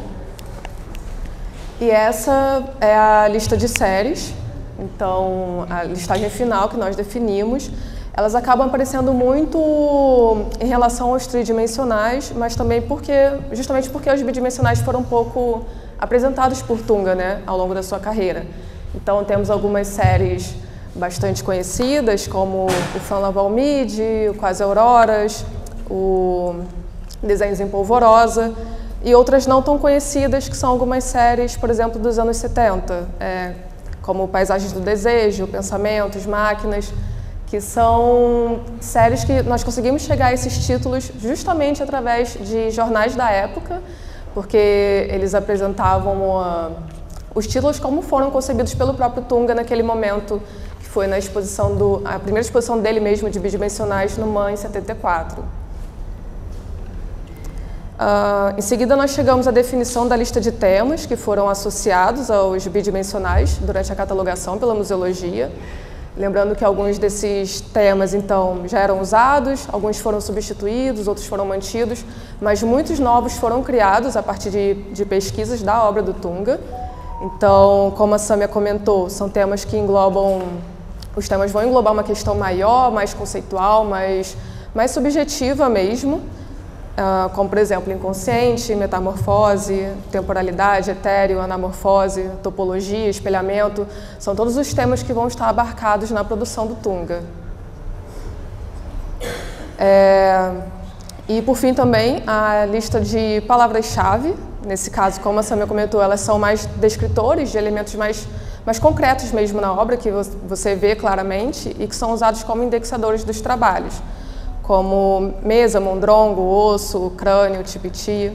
E essa é a lista de séries. Então, a listagem final que nós definimos, elas acabam aparecendo muito em relação aos tridimensionais, mas também justamente porque os bidimensionais foram um pouco apresentados por Tunga, né, ao longo da sua carreira. Então, temos algumas séries bastante conhecidas, como o Flan Valmide, o Quase Auroras, o Desenhos em Polvorosa, e outras não tão conhecidas, que são algumas séries, por exemplo, dos anos 70, como Paisagens do Desejo, Pensamentos, Máquinas, que são séries que nós conseguimos chegar a esses títulos justamente através de jornais da época, porque eles apresentavam os títulos como foram concebidos pelo próprio Tunga naquele momento, que foi na exposição a primeira exposição dele mesmo de bidimensionais no MAN, em 74. Em seguida, nós chegamos à definição da lista de temas que foram associados aos bidimensionais durante a catalogação pela museologia. Lembrando que alguns desses temas, então, já eram usados, alguns foram substituídos, outros foram mantidos, mas muitos novos foram criados a partir de pesquisas da obra do Tunga. Então, como a Sâmia comentou, são temas que os temas vão englobar uma questão maior, mais conceitual, mais subjetiva mesmo. como, por exemplo, inconsciente, metamorfose, temporalidade, etéreo, anamorfose, topologia, espelhamento. São todos os temas que vão estar abarcados na produção do Tunga. E, por fim, também a lista de palavras-chave. Nesse caso, como a Samia comentou, elas são mais descritores de elementos mais concretos mesmo na obra, que você vê claramente e que são usados como indexadores dos trabalhos, como mesa, mondrongo, osso, crânio, tipiti.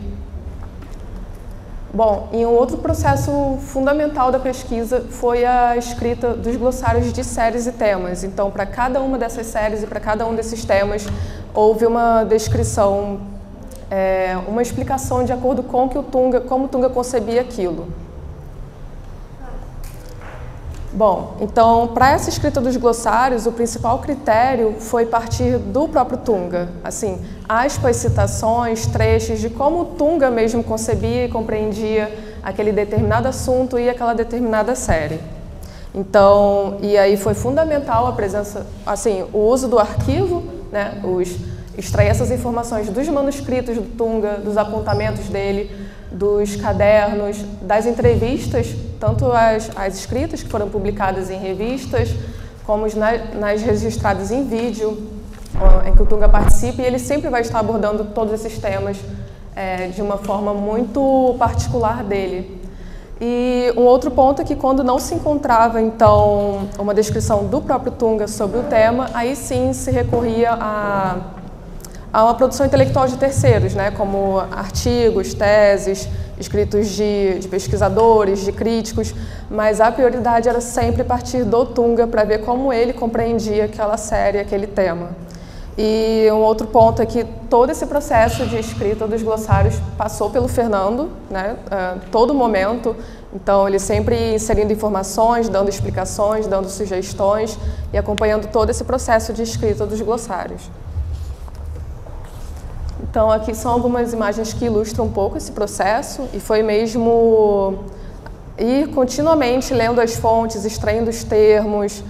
Bom, e um outro processo fundamental da pesquisa foi a escrita dos glossários de séries e temas. Então, para cada uma dessas séries e para cada um desses temas, houve uma descrição, uma explicação de acordo com como o Tunga concebia aquilo. Bom, então, para essa escrita dos glossários, o principal critério foi partir do próprio Tunga. Assim, aspas, citações, trechos de como o Tunga mesmo concebia e compreendia aquele determinado assunto e aquela determinada série. Então, e aí foi fundamental a presença, assim, o uso do arquivo, né, extrair essas informações dos manuscritos do Tunga, dos apontamentos dele, dos cadernos, das entrevistas, tanto as escritas que foram publicadas em revistas, como nas registradas em vídeo, em que o Tunga participa, e ele sempre vai estar abordando todos esses temas de uma forma muito particular dele. E um outro ponto é que quando não se encontrava, então, uma descrição do próprio Tunga sobre o tema, aí sim se recorria a uma produção intelectual de terceiros, né, como artigos, teses, escritos de pesquisadores, de críticos, mas a prioridade era sempre partir do Tunga para ver como ele compreendia aquela série, aquele tema. E um outro ponto é que todo esse processo de escrita dos glossários passou pelo Fernando, né, todo momento. Então, ele sempre inserindo informações, dando explicações, dando sugestões e acompanhando todo esse processo de escrita dos glossários. Então, aqui são algumas imagens que ilustram um pouco esse processo, e foi mesmo ir continuamente lendo as fontes, extraindo os termos,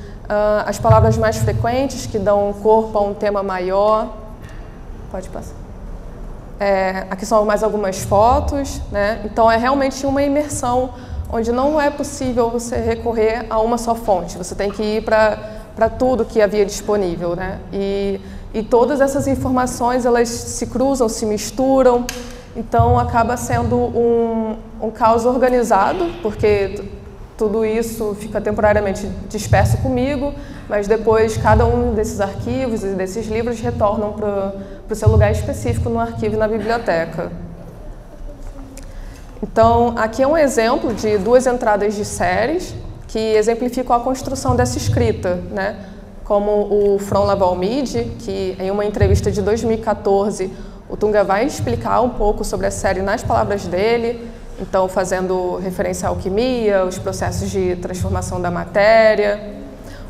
as palavras mais frequentes que dão corpo a um tema maior. Pode passar. Aqui são mais algumas fotos, né? Então, é realmente uma imersão onde não é possível você recorrer a uma só fonte, você tem que ir para tudo que havia disponível, né? E todas essas informações, elas se cruzam, se misturam, então acaba sendo um caos organizado, porque tudo isso fica temporariamente disperso comigo, mas depois cada um desses arquivos e desses livros retornam para o seu lugar específico no arquivo e na biblioteca. Então, aqui é um exemplo de 2 entradas de séries que exemplificam a construção dessa escrita, né? Como o From Lavalmide, que em uma entrevista de 2014, o Tunga vai explicar um pouco sobre a série nas palavras dele, então fazendo referência à alquimia, os processos de transformação da matéria.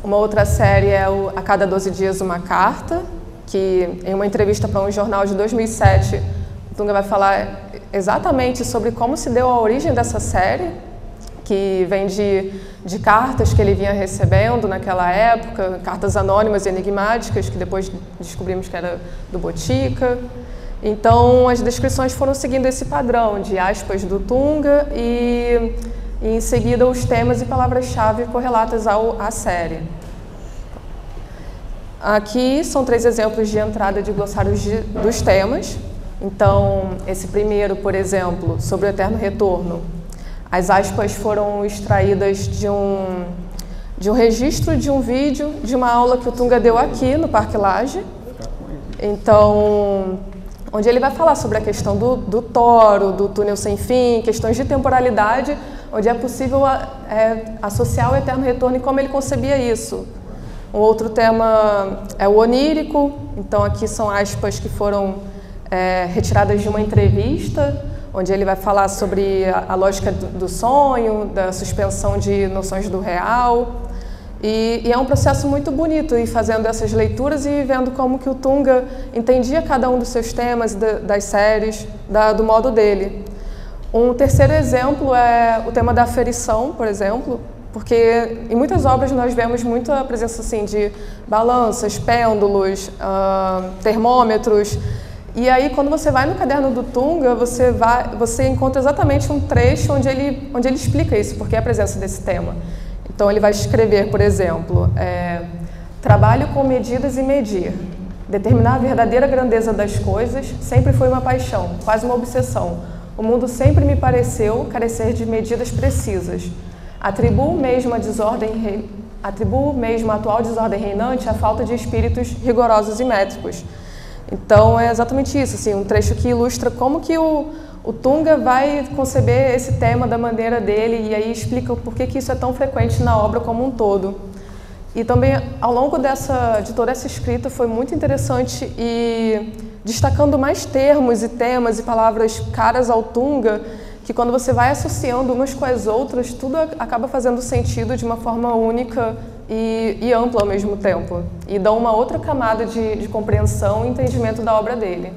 Uma outra série é A Cada 12 Dias Uma Carta, que em uma entrevista para um jornal de 2007, o Tunga vai falar exatamente sobre como se deu a origem dessa série, que vem de cartas que ele vinha recebendo naquela época, cartas anônimas e enigmáticas, que depois descobrimos que era do Botica. Então, as descrições foram seguindo esse padrão de aspas do Tunga e em seguida os temas e palavras-chave correlatas à série. Aqui são 3 exemplos de entrada de glossários dos temas. Então, esse primeiro, por exemplo, sobre o eterno retorno, as aspas foram extraídas de um registro de um vídeo de uma aula que o Tunga deu aqui no Parque Lage. Então, onde ele vai falar sobre a questão do toro, do túnel sem fim, questões de temporalidade, onde é possível associar o eterno retorno e como ele concebia isso. Um outro tema é o onírico, então aqui são aspas que foram retiradas de uma entrevista, onde ele vai falar sobre a lógica do sonho, da suspensão de noções do real. E é um processo muito bonito ir fazendo essas leituras e vendo como que o Tunga entendia cada um dos seus temas, das séries, do modo dele. Um terceiro exemplo é o tema da aferição, por exemplo, porque em muitas obras nós vemos muita presença assim, de balanças, pêndulos, termômetros, E aí, quando você vai no caderno do Tunga, você encontra exatamente um trecho onde ele explica isso, porque é a presença desse tema. Então, ele vai escrever, por exemplo, trabalho com medidas e medir. Determinar a verdadeira grandeza das coisas sempre foi uma paixão, quase uma obsessão. O mundo sempre me pareceu carecer de medidas precisas. Atribuo mesmo a atual desordem reinante à falta de espíritos rigorosos e métricos. Então, é exatamente isso, assim, um trecho que ilustra como que o Tunga vai conceber esse tema da maneira dele e aí explica por que isso é tão frequente na obra como um todo. E também, ao longo de toda essa escrita, foi muito interessante e destacando mais termos e temas e palavras caras ao Tunga, que quando você vai associando umas com as outras, tudo acaba fazendo sentido de uma forma única e ampla ao mesmo tempo. E dá uma outra camada de compreensão e entendimento da obra dele.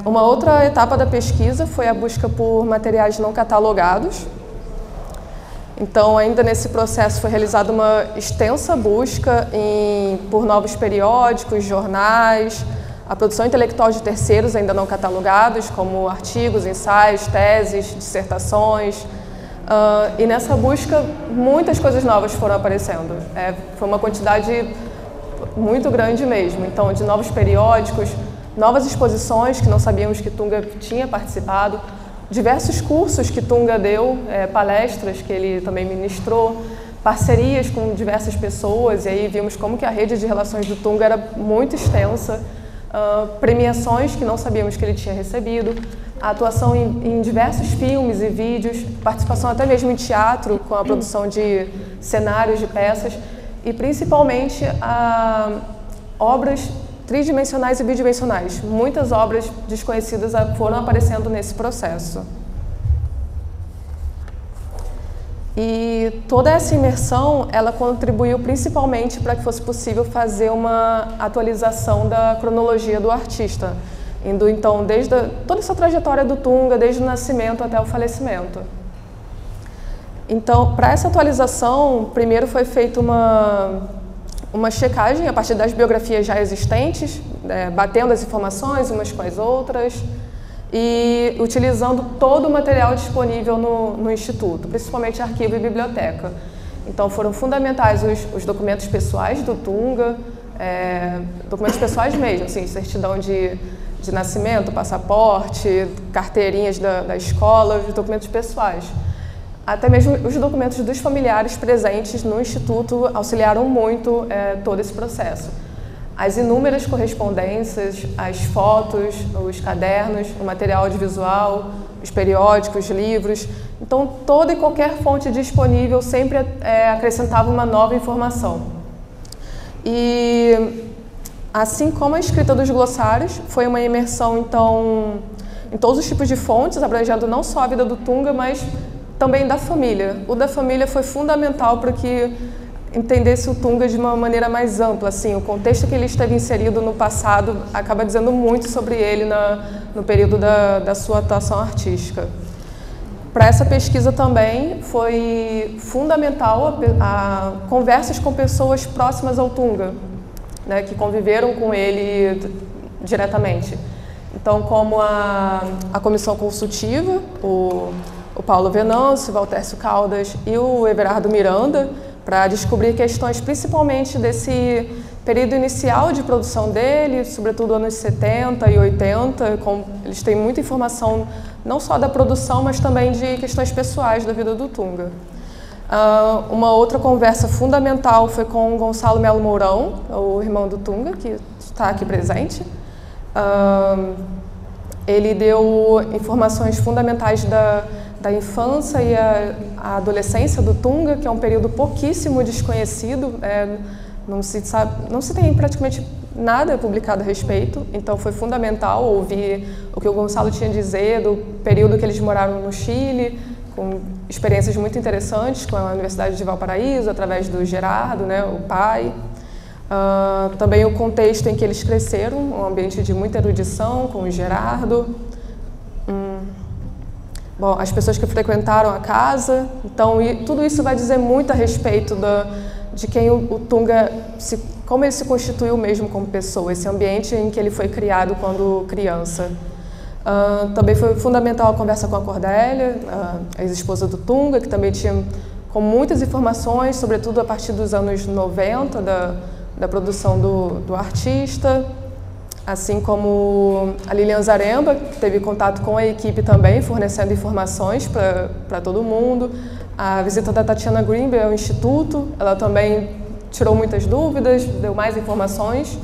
Uma outra etapa da pesquisa foi a busca por materiais não catalogados. Então, ainda nesse processo foi realizada uma extensa busca por novos periódicos, jornais, a produção intelectual de terceiros ainda não catalogados, como artigos, ensaios, teses, dissertações. E nessa busca, muitas coisas novas foram aparecendo. Foi uma quantidade muito grande mesmo. Então, de novos periódicos, novas exposições que não sabíamos que Tunga tinha participado, diversos cursos que Tunga deu, palestras que ele também ministrou, parcerias com diversas pessoas, e aí vimos como que a rede de relações do Tunga era muito extensa, premiações que não sabíamos que ele tinha recebido, a atuação em diversos filmes e vídeos, participação até mesmo em teatro, com a produção de cenários de peças, e principalmente obras tridimensionais e bidimensionais. Muitas obras desconhecidas foram aparecendo nesse processo. E toda essa imersão, ela contribuiu principalmente para que fosse possível fazer uma atualização da cronologia do artista, indo então desde toda essa trajetória do Tunga, desde o nascimento até o falecimento. Então, para essa atualização, primeiro foi feita uma checagem a partir das biografias já existentes, batendo as informações umas com as outras e utilizando todo o material disponível no Instituto, principalmente arquivo e biblioteca. Então foram fundamentais os documentos pessoais do Tunga, documentos pessoais mesmo, assim, certidão de nascimento, passaporte, carteirinhas da escola, os documentos pessoais. Até mesmo os documentos dos familiares presentes no Instituto auxiliaram muito todo esse processo. As inúmeras correspondências, as fotos, os cadernos, o material audiovisual, os periódicos, livros. Então, toda e qualquer fonte disponível sempre acrescentava uma nova informação. E, assim como a escrita dos glossários, foi uma imersão, então, em todos os tipos de fontes, abrangendo não só a vida do Tunga, mas também da família. O da família foi fundamental para que entendesse o Tunga de uma maneira mais ampla. Assim, o contexto que ele esteve inserido no passado acaba dizendo muito sobre ele no período da sua atuação artística. Para essa pesquisa também foi fundamental a conversas com pessoas próximas ao Tunga, né, que conviveram com ele diretamente. Então, como a comissão consultiva, o Paulo Venâncio, o Valtércio Caldas e o Everardo Miranda, para descobrir questões principalmente desse período inicial de produção dele, sobretudo anos 70 e 80, eles têm muita informação não só da produção, mas também de questões pessoais da vida do Tunga. Uma outra conversa fundamental foi com o Gonçalo Melo Mourão, o irmão do Tunga, que está aqui presente. Ele deu informações fundamentais da infância e a adolescência do Tunga, que é um período pouquíssimo desconhecido, não se tem praticamente nada publicado a respeito, então foi fundamental ouvir o que o Gonçalo tinha a dizer do período que eles moraram no Chile, com experiências muito interessantes com a Universidade de Valparaíso, através do Gerardo, né, o pai. Também o contexto em que eles cresceram, um ambiente de muita erudição, com o Gerardo. Bom, as pessoas que frequentaram a casa, então tudo isso vai dizer muito a respeito de quem o Tunga, como ele se constituiu mesmo como pessoa, esse ambiente em que ele foi criado quando criança. Também foi fundamental a conversa com a Cordélia, a ex-esposa do Tunga, que também tinha com muitas informações, sobretudo a partir dos anos 90, da produção do artista, assim como a Lilian Zaremba, que teve contato com a equipe também, fornecendo informações para todo mundo. A visita da Tatiana Greenberg ao Instituto, ela também tirou muitas dúvidas, deu mais informações.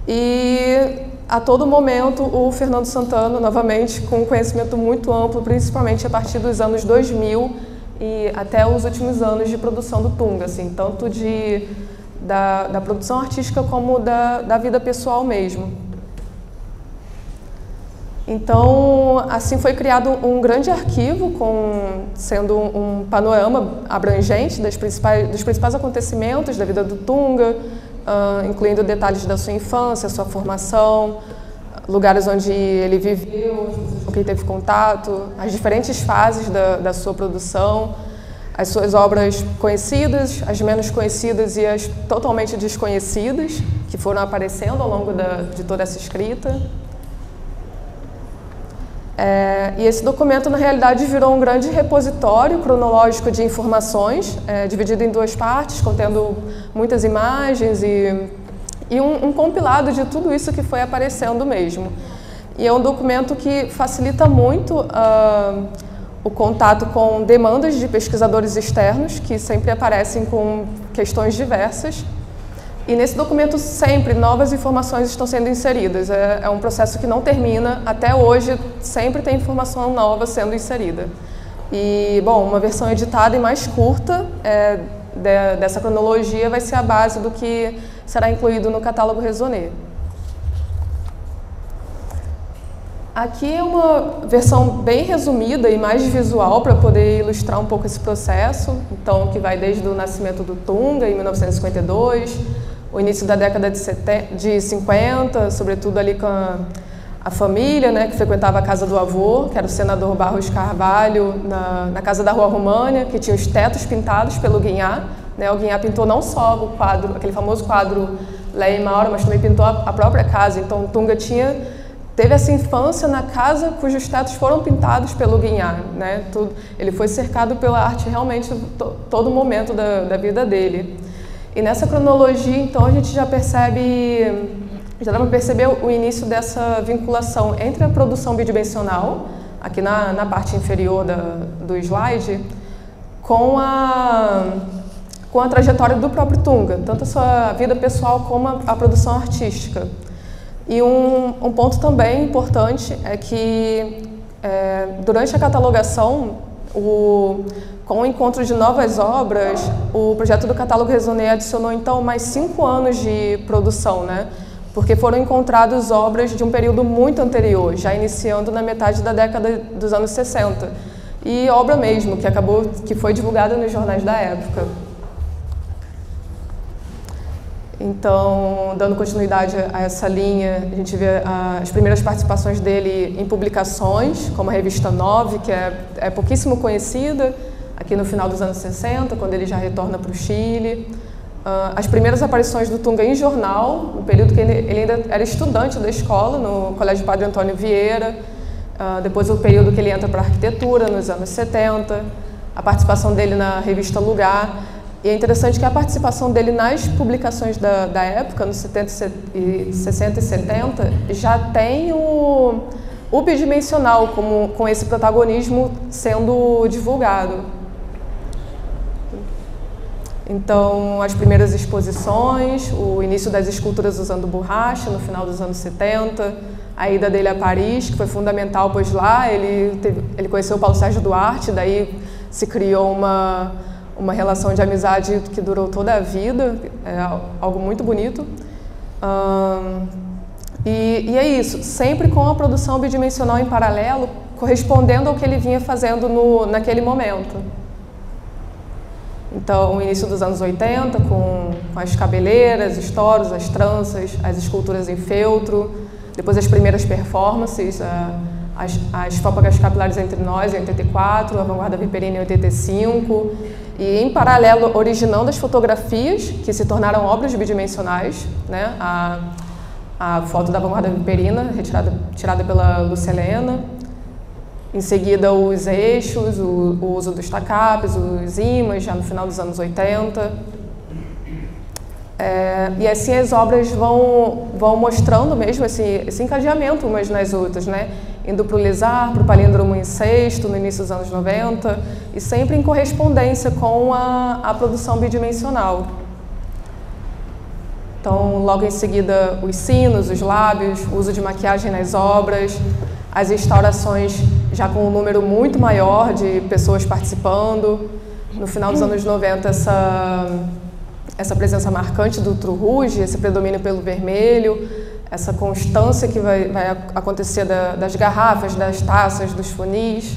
E a todo momento o Fernando Santana, novamente, com um conhecimento muito amplo, principalmente a partir dos anos 2000 e até os últimos anos de produção do Tunga, assim, tanto da produção artística como da vida pessoal mesmo. Então, assim foi criado um grande arquivo, sendo um panorama abrangente dos principais acontecimentos da vida do Tunga, incluindo detalhes da sua infância, sua formação, lugares onde ele viveu, com quem teve contato, as diferentes fases da sua produção, as suas obras conhecidas, as menos conhecidas e as totalmente desconhecidas, que foram aparecendo ao longo de toda essa escrita. E esse documento, na realidade, virou um grande repositório cronológico de informações, dividido em duas partes, contendo muitas imagens e um compilado de tudo isso que foi aparecendo mesmo. E é um documento que facilita muito o contato com demandas de pesquisadores externos, que sempre aparecem com questões diversas. E nesse documento sempre novas informações estão sendo inseridas. É um processo que não termina. Até hoje sempre tem informação nova sendo inserida. E, bom, uma versão editada e mais curta dessa cronologia vai ser a base do que será incluído no catálogo Raisonné. Aqui é uma versão bem resumida e mais visual para poder ilustrar um pouco esse processo. Então, que vai desde o nascimento do Tunga, em 1952, o início da década de 50, sobretudo ali com a família, né, que frequentava a casa do avô, que era o senador Barros Carvalho, na casa da Rua România, que tinha os tetos pintados pelo Guinhá. Né, o Guinhá pintou não só o quadro, aquele famoso quadro Leia e Maura, mas também pintou a própria casa. Então, o Tunga teve essa infância na casa cujos tetos foram pintados pelo Guinhá. Né, ele foi cercado pela arte realmente todo momento da vida dele. E nessa cronologia, então, a gente já dá para perceber o início dessa vinculação entre a produção bidimensional, aqui na parte inferior do slide, com a trajetória do próprio Tunga, tanto a sua vida pessoal como a produção artística. E um ponto também importante é que, durante a catalogação, com o encontro de novas obras, o projeto do catálogo Raisonné adicionou, então, mais 5 anos de produção, né? Porque foram encontradas obras de um período muito anterior, já iniciando na metade da década dos anos 60. E obra mesmo, que foi divulgada nos jornais da época. Então, dando continuidade a essa linha, a gente vê as primeiras participações dele em publicações, como a revista 9, que é pouquíssimo conhecida, aqui no final dos anos 60, quando ele já retorna para o Chile. As primeiras aparições do Tunga em jornal, no período que ele ainda era estudante da escola, no Colégio Padre Antônio Vieira. Depois o período que ele entra para a arquitetura, nos anos 70. A participação dele na revista Lugar. E é interessante que a participação dele nas publicações da época, nos 60 e 70, já tem o bidimensional com esse protagonismo sendo divulgado. Então, as primeiras exposições, o início das esculturas usando borracha no final dos anos 70, a ida dele a Paris, que foi fundamental, pois lá ele conheceu o Paulo Sérgio Duarte, daí se criou uma relação de amizade que durou toda a vida, algo muito bonito. E é isso, sempre com a produção bidimensional em paralelo, correspondendo ao que ele vinha fazendo naquele momento. Então, o início dos anos 80, com as cabeleiras, os toros, as tranças, as esculturas em feltro, depois as primeiras performances, as Fópagas Capilares Entre Nós, em 84, a Vanguarda Viperina, em 85, e, em paralelo, originando as fotografias que se tornaram obras bidimensionais, né? A foto da vanguarda viperina, tirada pela Lúcia Helena. Em seguida, os eixos, o uso dos tacapes, os ímãs, já no final dos anos 80. E assim as obras vão mostrando mesmo esse encadeamento umas nas outras, né? Indo para o Lisar, para o palíndromo em sexto, no início dos anos 90, e sempre em correspondência com a produção bidimensional. Então, logo em seguida, os sinos, os lábios, o uso de maquiagem nas obras, as instaurações já com um número muito maior de pessoas participando. No final dos anos 90, essa presença marcante do True Rouge, esse predomínio pelo vermelho, essa constância que vai acontecer das garrafas, das taças, dos funis.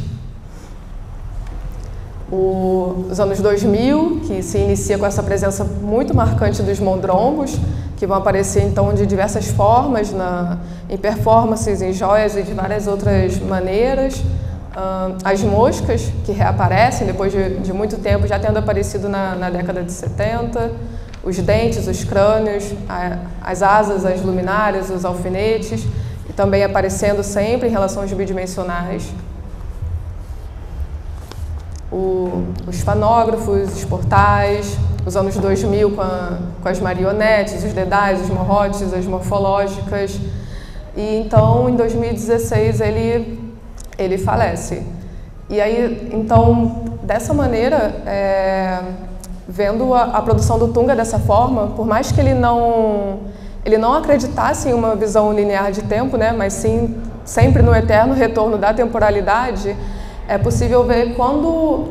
Os anos 2000, que se inicia com essa presença muito marcante dos mondrombos, que vão aparecer então de diversas formas, em performances, em joias e de várias outras maneiras. As moscas, que reaparecem depois de muito tempo, já tendo aparecido na década de 70. Os dentes, os crânios, as asas, as luminárias, os alfinetes, e também aparecendo sempre em relação aos bidimensionais. Os fanógrafos, os portais, os anos 2000 com as marionetes, os dedais, os morrotes, as morfológicas. E então, em 2016, ele falece. E aí, então, dessa maneira, vendo a produção do Tunga dessa forma, por mais que ele não acreditasse em uma visão linear de tempo, né, mas sim sempre no eterno retorno da temporalidade, é possível ver quando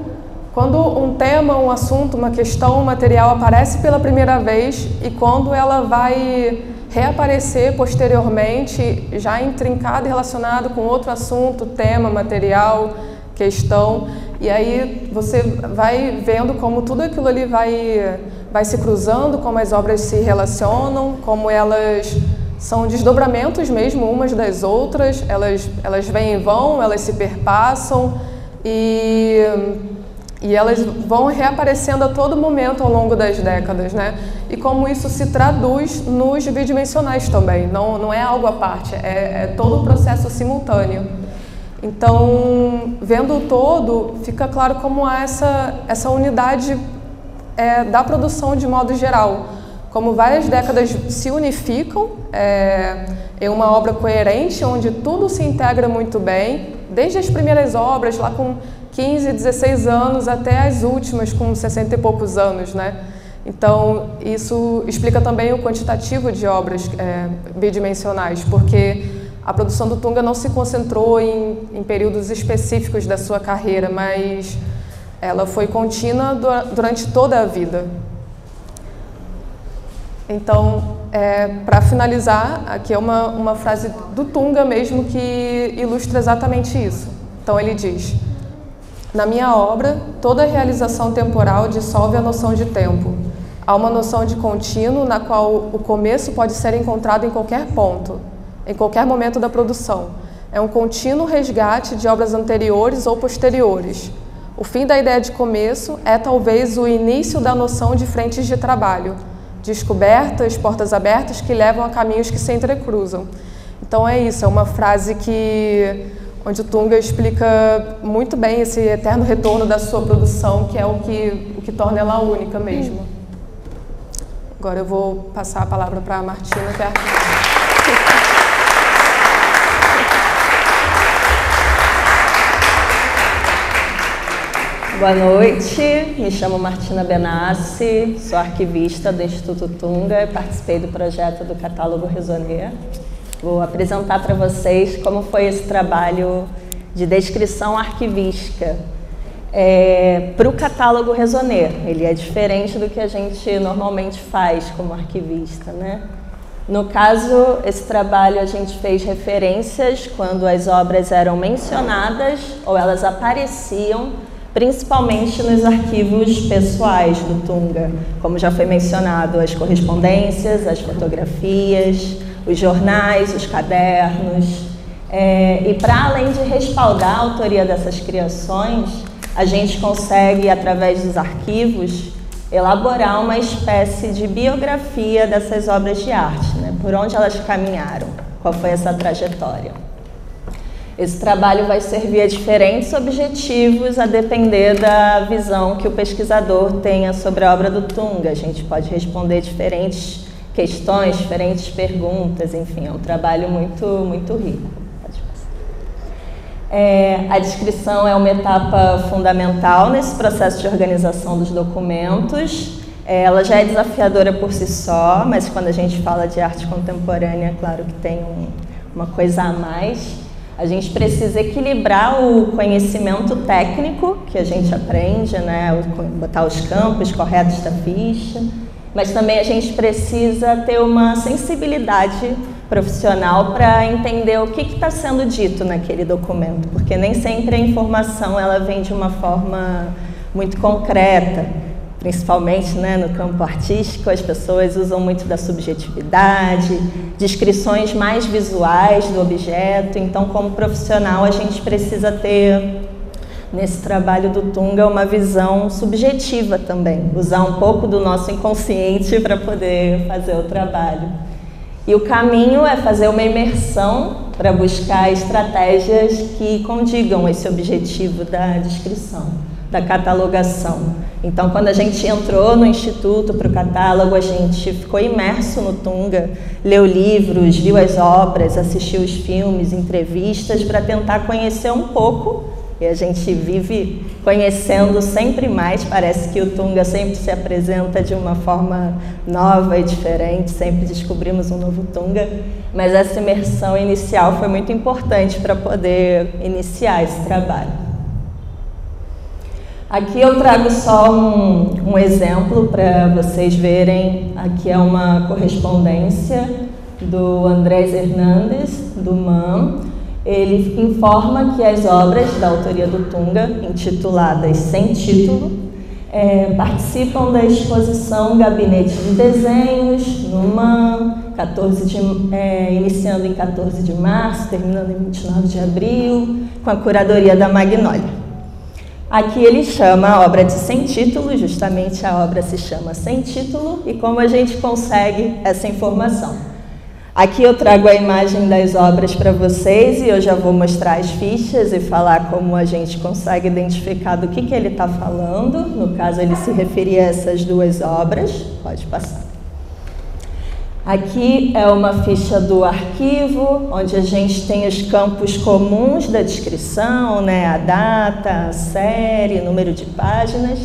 um tema, um assunto, uma questão, um material aparece pela primeira vez e quando ela vai reaparecer posteriormente, já intrincado e relacionado com outro assunto, tema, material, questão. E aí você vai vendo como tudo aquilo ali vai se cruzando, como as obras se relacionam, como elas são desdobramentos mesmo umas das outras, elas vêm e vão, elas se perpassam e elas vão reaparecendo a todo momento ao longo das décadas, né? E como isso se traduz nos bidimensionais também, não é algo à parte, é todo um processo simultâneo. Então, vendo o todo, fica claro como há essa unidade da produção de modo geral, como várias décadas se unificam em uma obra coerente, onde tudo se integra muito bem, desde as primeiras obras, lá com 15, 16 anos, até as últimas, com 60 e poucos anos, né? Então, isso explica também o quantitativo de obras bidimensionais, porque a produção do Tunga não se concentrou em períodos específicos da sua carreira, mas ela foi contínua durante toda a vida. Então, para finalizar, aqui é uma frase do Tunga mesmo que ilustra exatamente isso. Então ele diz: na minha obra, toda realização temporal dissolve a noção de tempo. Há uma noção de contínuo na qual o começo pode ser encontrado em qualquer ponto, em qualquer momento da produção. É um contínuo resgate de obras anteriores ou posteriores. O fim da ideia de começo é talvez o início da noção de frentes de trabalho, descobertas, portas abertas que levam a caminhos que se entrecruzam. Então é isso, é uma frase onde o Tunga explica muito bem esse eterno retorno da sua produção, que é o que torna ela única mesmo. Agora eu vou passar a palavra para a Martina, que é Boa noite, me chamo Martina Benassi, sou arquivista do Instituto Tunga e participei do projeto do Catálogo Raisonner. Vou apresentar para vocês como foi esse trabalho de descrição arquivística para o Catálogo Raisonner. Ele é diferente do que a gente normalmente faz como arquivista, né? No caso, esse trabalho a gente fez referências quando as obras eram mencionadas ou elas apareciam, principalmente nos arquivos pessoais do Tunga, como já foi mencionado, as correspondências, as fotografias, os jornais, os cadernos. E para além de respaldar a autoria dessas criações, a gente consegue, através dos arquivos, elaborar uma espécie de biografia dessas obras de arte, né? Por onde elas caminharam, qual foi essa trajetória. Esse trabalho vai servir a diferentes objetivos a depender da visão que o pesquisador tenha sobre a obra do Tunga. A gente pode responder diferentes questões, diferentes perguntas, enfim, é um trabalho muito rico. A descrição é uma etapa fundamental nesse processo de organização dos documentos. Ela já é desafiadora por si só, mas quando a gente fala de arte contemporânea, é claro que tem uma coisa a mais. A gente precisa equilibrar o conhecimento técnico que a gente aprende, né, botar os campos corretos da ficha, mas também a gente precisa ter uma sensibilidade profissional para entender o que está sendo dito naquele documento, porque nem sempre a informação ela vem de uma forma muito concreta, principalmente, né, no campo artístico, as pessoas usam muito da subjetividade, descrições mais visuais do objeto, então como profissional a gente precisa ter, nesse trabalho do Tunga, uma visão subjetiva também, usar um pouco do nosso inconsciente para poder fazer o trabalho. E o caminho é fazer uma imersão para buscar estratégias que condigam esse objetivo da descrição, da catalogação. Então, quando a gente entrou no Instituto para o catálogo, a gente ficou imerso no Tunga, leu livros, viu as obras, assistiu os filmes, entrevistas, para tentar conhecer um pouco. E a gente vive conhecendo sempre mais, parece que o Tunga sempre se apresenta de uma forma nova e diferente, sempre descobrimos um novo Tunga, mas essa imersão inicial foi muito importante para poder iniciar esse trabalho. Aqui eu trago só um exemplo para vocês verem. Aqui é uma correspondência do Andrés Hernández, do MAM. Ele informa que as obras da autoria do Tunga, intituladas Sem Título, participam da exposição Gabinete de Desenhos, no MAM, iniciando em 14 de março, terminando em 29 de abril, com a curadoria da Magnólia. Aqui ele chama a obra de Sem Título, justamente a obra se chama Sem Título, e como a gente consegue essa informação? Aqui eu trago a imagem das obras para vocês e eu já vou mostrar as fichas e falar como a gente consegue identificar do que ele está falando. No caso, ele se referia a essas duas obras. Pode passar. Aqui é uma ficha do arquivo, onde a gente tem os campos comuns da descrição, né? A data, a série, número de páginas.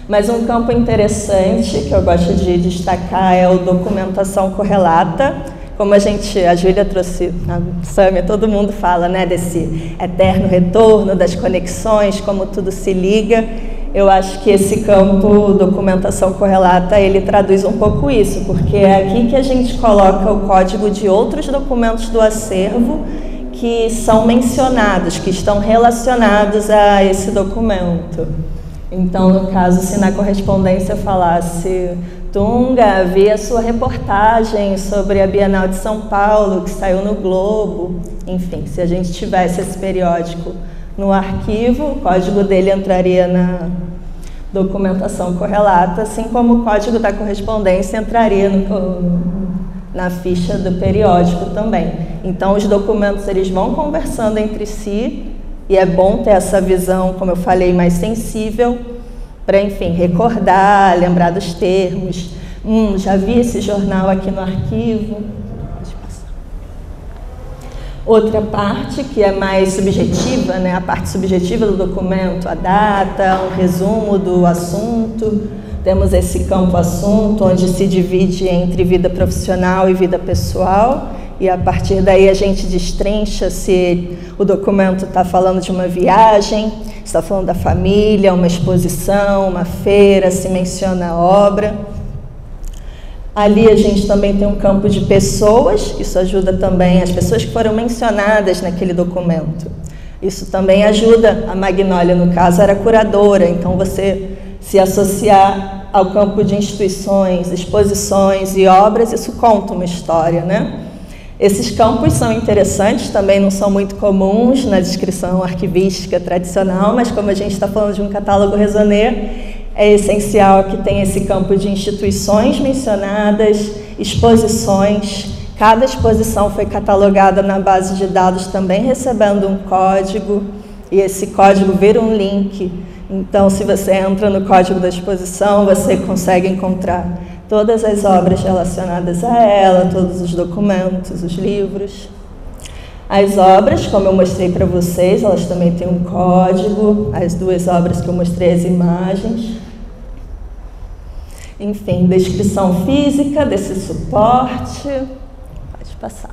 Mas um campo interessante que eu gosto de destacar é o documentação correlata. Como a Júlia trouxe, a Sâmia, todo mundo fala, né, desse eterno retorno, das conexões, como tudo se liga. Eu acho que esse campo, documentação correlata, ele traduz um pouco isso, porque é aqui que a gente coloca o código de outros documentos do acervo que são mencionados, que estão relacionados a esse documento. Então, no caso, se na correspondência falasse Tunga, havia sua reportagem sobre a Bienal de São Paulo, que saiu no Globo. Enfim, se a gente tivesse esse periódico no arquivo, o código dele entraria na documentação correlata, assim como o código da correspondência entraria na ficha do periódico também. Então, os documentos eles vão conversando entre si, e é bom ter essa visão, como eu falei, mais sensível, para, enfim, recordar, lembrar dos termos. Já vi esse jornal aqui no arquivo. Pode passar. Outra parte que é mais subjetiva, né? A parte subjetiva do documento, a data, um resumo do assunto. Temos esse campo assunto, onde se divide entre vida profissional e vida pessoal. E a partir daí a gente destrincha se o documento está falando de uma viagem, se está falando da família, uma exposição, uma feira, se menciona a obra. Ali a gente também tem um campo de pessoas, isso ajuda também as pessoas que foram mencionadas naquele documento. Isso também ajuda, a Magnólia, no caso, era curadora, então você se associar ao campo de instituições, exposições e obras, isso conta uma história, né? Esses campos são interessantes, também não são muito comuns na descrição arquivística tradicional, mas como a gente está falando de um catálogo Raisonné, é essencial que tenha esse campo de instituições mencionadas, exposições. Cada exposição foi catalogada na base de dados, também recebendo um código, e esse código vira um link. Então, se você entra no código da exposição, você consegue encontrar todas as obras relacionadas a ela, todos os documentos, os livros. As obras, como eu mostrei para vocês, elas também têm um código, as duas obras que eu mostrei, as imagens. Enfim, descrição física desse suporte. Pode passar.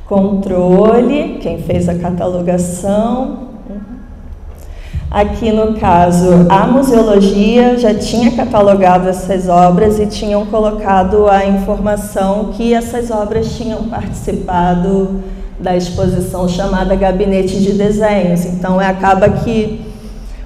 Controle, quem fez a catalogação. Aqui, no caso, a museologia já tinha catalogado essas obras e tinham colocado a informação que essas obras tinham participado da exposição chamada Gabinete de Desenhos. Então, acaba que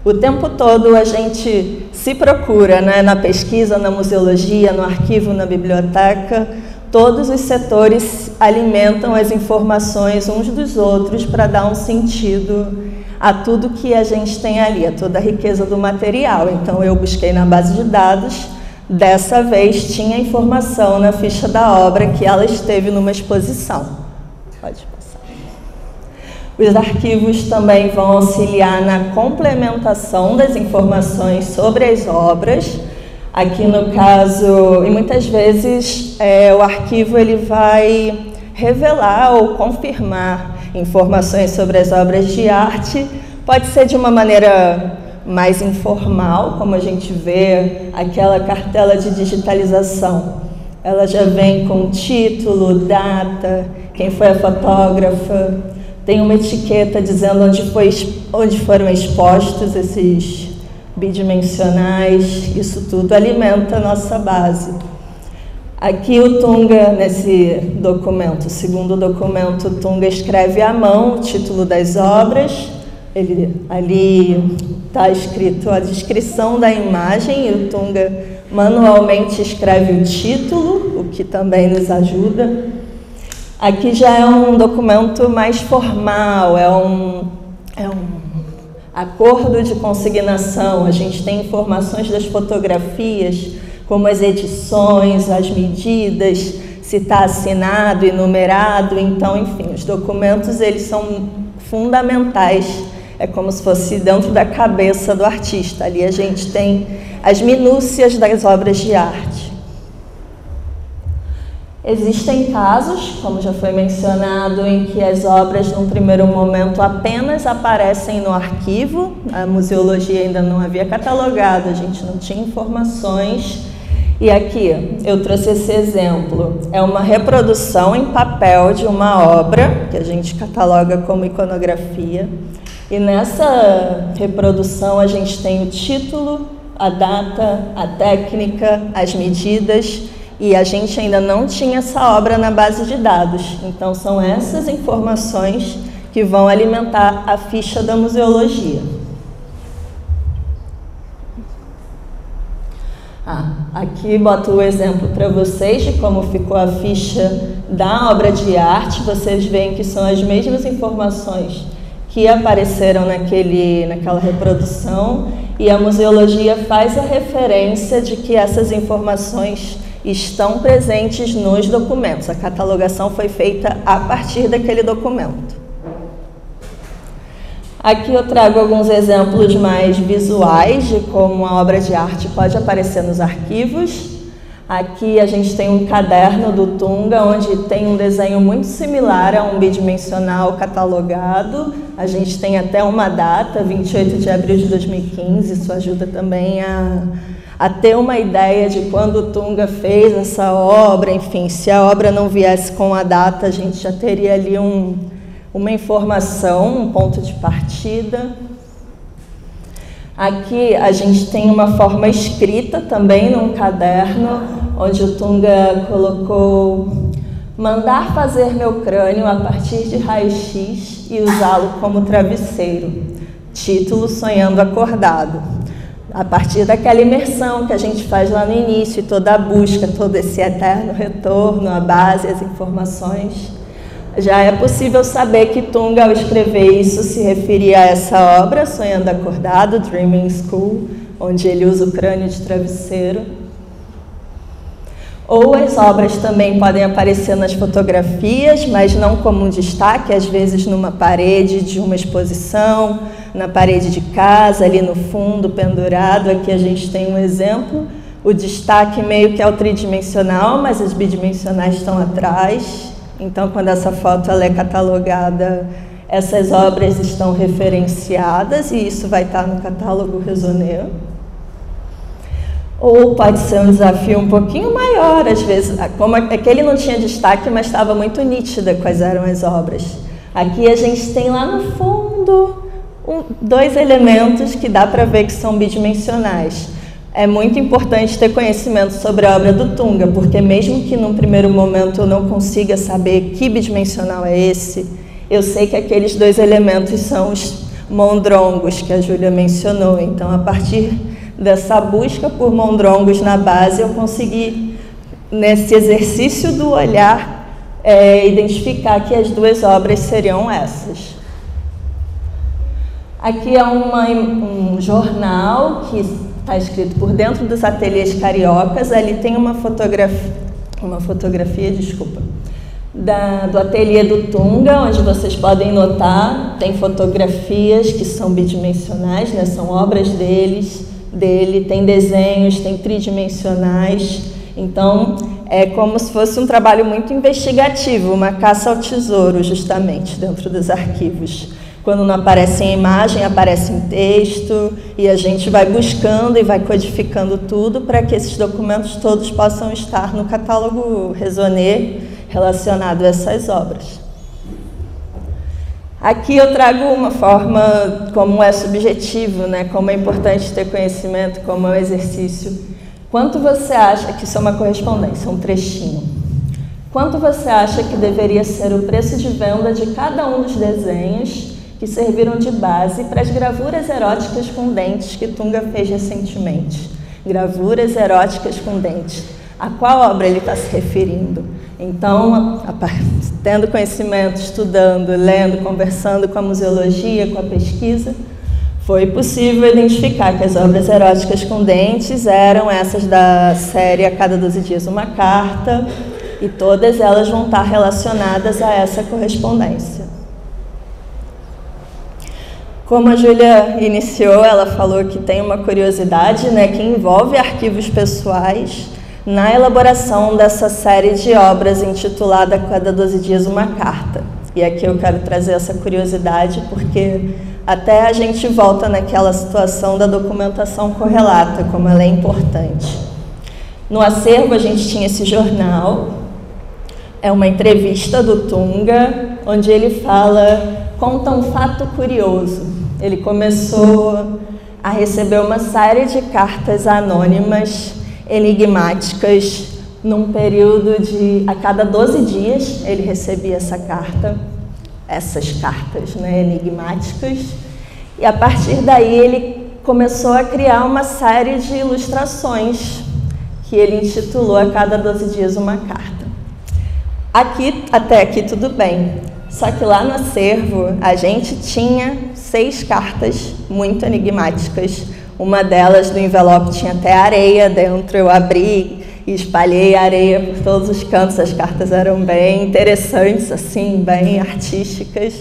o tempo todo a gente se procura, né, na pesquisa, na museologia, no arquivo, na biblioteca, todos os setores alimentam as informações uns dos outros para dar um sentido a tudo que a gente tem ali, a toda a riqueza do material. Então, eu busquei na base de dados, dessa vez tinha informação na ficha da obra que ela esteve numa exposição. Pode passar. Os arquivos também vão auxiliar na complementação das informações sobre as obras. Aqui no caso, e muitas vezes o arquivo ele vai revelar ou confirmar informações sobre as obras de arte, pode ser de uma maneira mais informal, como a gente vê aquela cartela de digitalização. Ela já vem com título, data, quem foi a fotógrafa, tem uma etiqueta dizendo onde foram expostos esses bidimensionais, isso tudo alimenta a nossa base. Aqui o Tunga, nesse documento, o segundo documento, o Tunga escreve à mão o título das obras. Ali está escrito a descrição da imagem e o Tunga manualmente escreve o título, o que também nos ajuda. Aqui já é um documento mais formal, é um acordo de consignação. A gente tem informações das fotografias, como as edições, as medidas, se está assinado e numerado. Então, enfim, os documentos eles são fundamentais. É como se fosse dentro da cabeça do artista. Ali a gente tem as minúcias das obras de arte. Existem casos, como já foi mencionado, em que as obras, num primeiro momento, apenas aparecem no arquivo. A museologia ainda não havia catalogado, a gente não tinha informações. E aqui eu trouxe esse exemplo. É uma reprodução em papel de uma obra, que a gente cataloga como iconografia. E nessa reprodução a gente tem o título, a data, a técnica, as medidas, e a gente ainda não tinha essa obra na base de dados. Então são essas informações que vão alimentar a ficha da museologia. Aqui boto o exemplo para vocês de como ficou a ficha da obra de arte. Vocês veem que são as mesmas informações que apareceram naquela reprodução, e a museologia faz a referência de que essas informações estão presentes nos documentos. A catalogação foi feita a partir daquele documento. Aqui eu trago alguns exemplos mais visuais de como a obra de arte pode aparecer nos arquivos. Aqui a gente tem um caderno do Tunga, onde tem um desenho muito similar a um bidimensional catalogado. A gente tem até uma data, 28 de abril de 2015, isso ajuda também a ter uma ideia de quando o Tunga fez essa obra. Enfim, se a obra não viesse com a data, a gente já teria ali uma informação, um ponto de partida. Aqui a gente tem uma forma escrita também num caderno, onde o Tunga colocou: mandar fazer meu crânio a partir de raio-x e usá-lo como travesseiro. Título: Sonhando Acordado. A partir daquela imersão que a gente faz lá no início, toda a busca, todo esse eterno retorno à base, às informações, já é possível saber que Tunga, ao escrever isso, se referia a essa obra, Sonhando Acordado, Dreaming School, onde ele usa o crânio de travesseiro. Ou as obras também podem aparecer nas fotografias, mas não como um destaque, às vezes numa parede de uma exposição, na parede de casa, ali no fundo, pendurado. Aqui a gente tem um exemplo. O destaque meio que é o tridimensional, mas as bidimensionais estão atrás. Então, quando essa foto ela é catalogada, essas obras estão referenciadas e isso vai estar no catálogo Raisonner. Ou pode ser um desafio um pouquinho maior, às vezes, como aquele não tinha destaque, mas estava muito nítida quais eram as obras. Aqui a gente tem lá no fundo dois elementos que dá para ver que são bidimensionais. É muito importante ter conhecimento sobre a obra do Tunga, porque mesmo que num primeiro momento eu não consiga saber que bidimensional é esse, eu sei que aqueles dois elementos são os mondrongos que a Júlia mencionou. Então, a partir dessa busca por mondrongos na base, eu consegui, nesse exercício do olhar, identificar que as duas obras seriam essas. Aqui é um jornal que está escrito Por Dentro dos Ateliês Cariocas. Ali tem uma fotografia, do ateliê do Tunga, onde vocês podem notar, tem fotografias que são bidimensionais, né? São obras dele, tem desenhos, tem tridimensionais. Então, é como se fosse um trabalho muito investigativo, uma caça ao tesouro, justamente, dentro dos arquivos. Quando não aparece em imagem, aparece em texto, e a gente vai buscando e vai codificando tudo para que esses documentos todos possam estar no catálogo Raisonner relacionado a essas obras. Aqui eu trago uma forma como é subjetivo, né? Como é importante ter conhecimento, como é um exercício. Quanto você acha que isso é uma correspondência, um trechinho? Quanto você acha que deveria ser o preço de venda de cada um dos desenhos que serviram de base para as gravuras eróticas com dentes que Tunga fez recentemente? Gravuras eróticas com dentes. A qual obra ele está se referindo? Então, tendo conhecimento, estudando, lendo, conversando com a museologia, com a pesquisa, foi possível identificar que as obras eróticas com dentes eram essas da série A Cada 12 Dias Uma Carta, e todas elas vão estar relacionadas a essa correspondência. Como a Júlia iniciou, ela falou que tem uma curiosidade, né, que envolve arquivos pessoais na elaboração dessa série de obras intitulada A Cada 12 Dias Uma Carta. E aqui eu quero trazer essa curiosidade porque até a gente volta naquela situação da documentação correlata, como ela é importante. No acervo a gente tinha esse jornal, é uma entrevista do Tunga, onde ele conta um fato curioso. Ele começou a receber uma série de cartas anônimas, enigmáticas, num período de... A cada 12 dias ele recebia essas cartas, né, enigmáticas, e a partir daí ele começou a criar uma série de ilustrações que ele intitulou A Cada 12 Dias Uma Carta. Até aqui tudo bem, só que lá no acervo a gente tinha 6 cartas muito enigmáticas. Uma delas, do envelope, tinha até areia dentro. Eu abri e espalhei areia por todos os cantos. As cartas eram bem interessantes, assim, bem artísticas.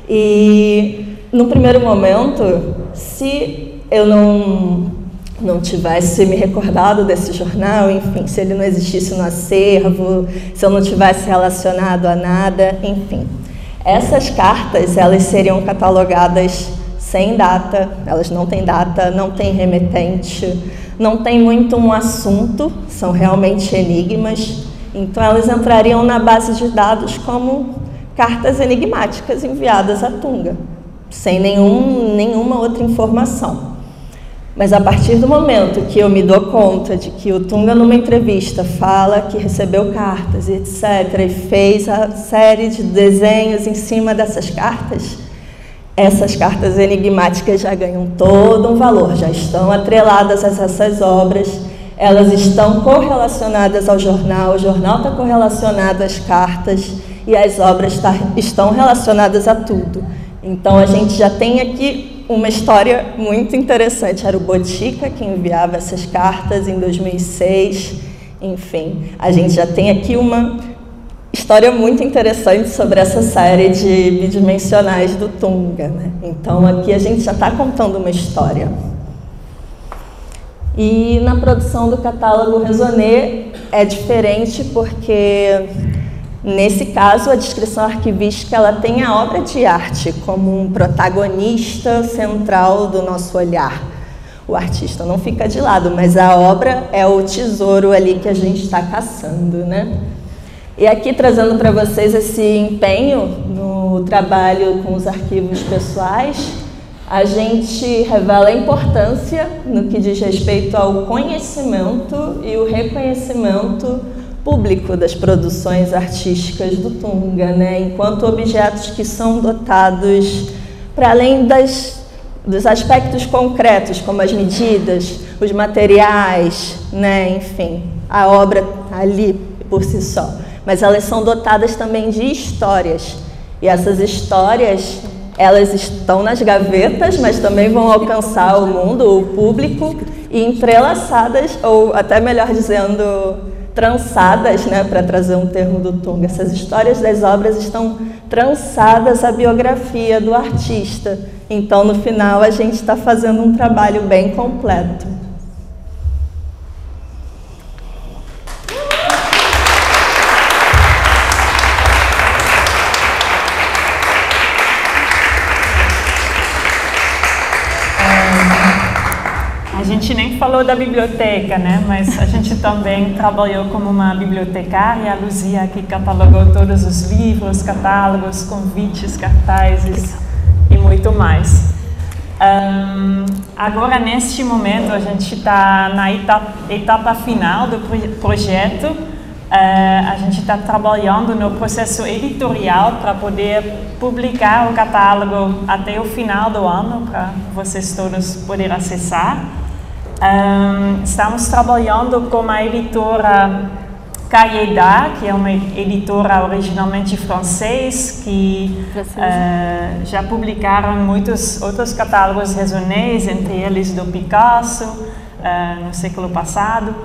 E, no primeiro momento, se eu não tivesse me recordado desse jornal, enfim, se ele não existisse no acervo, se eu não tivesse relacionado a nada, enfim. Essas cartas, elas seriam catalogadas sem data, elas não têm data, não têm remetente, não tem muito um assunto, são realmente enigmas, então elas entrariam na base de dados como cartas enigmáticas enviadas a Tunga, sem nenhuma outra informação. Mas a partir do momento que eu me dou conta de que o Tunga, numa entrevista, fala que recebeu cartas e etc., e fez a série de desenhos em cima dessas cartas, essas cartas enigmáticas já ganham todo um valor, já estão atreladas a essas obras, elas estão correlacionadas ao jornal, o jornal está correlacionado às cartas e as obras estão relacionadas a tudo. Então a gente já tem aqui uma história muito interessante. Era o Botica que enviava essas cartas em 2006, enfim, a gente já tem aqui uma história muito interessante sobre essa série de bidimensionais do Tunga, né? Então aqui a gente já está contando uma história. E na produção do catálogo Raisonné é diferente porque, nesse caso, a descrição arquivística ela tem a obra de arte como um protagonista central do nosso olhar. O artista não fica de lado, mas a obra é o tesouro ali que a gente está caçando, né? E aqui trazendo para vocês esse empenho no trabalho com os arquivos pessoais, a gente revela a importância no que diz respeito ao conhecimento e o reconhecimento público das produções artísticas do Tunga, né? Enquanto objetos que são dotados, para além dos aspectos concretos, como as medidas, os materiais, né? Enfim, a obra ali por si só. Mas elas são dotadas também de histórias. E essas histórias, elas estão nas gavetas, mas também vão alcançar o mundo, o público, e entrelaçadas, ou até melhor dizendo, trançadas, né, para trazer um termo do Tunga. Essas histórias das obras estão trançadas à biografia do artista. Então, no final, a gente está fazendo um trabalho bem completo. A gente nem falou da biblioteca, né? Mas a gente também trabalhou como uma bibliotecária. A Luzia aqui catalogou todos os livros, catálogos, convites, cartazes e muito mais. Agora, neste momento, a gente está na etapa final do projeto. A gente está trabalhando no processo editorial para poder publicar o catálogo até o final do ano, para vocês todos poderem acessar. Estamos trabalhando com a editora Cahiers d'Art, que é uma editora originalmente francesa, que já publicaram muitos outros catálogos Raisonné, entre eles do Picasso, no século passado,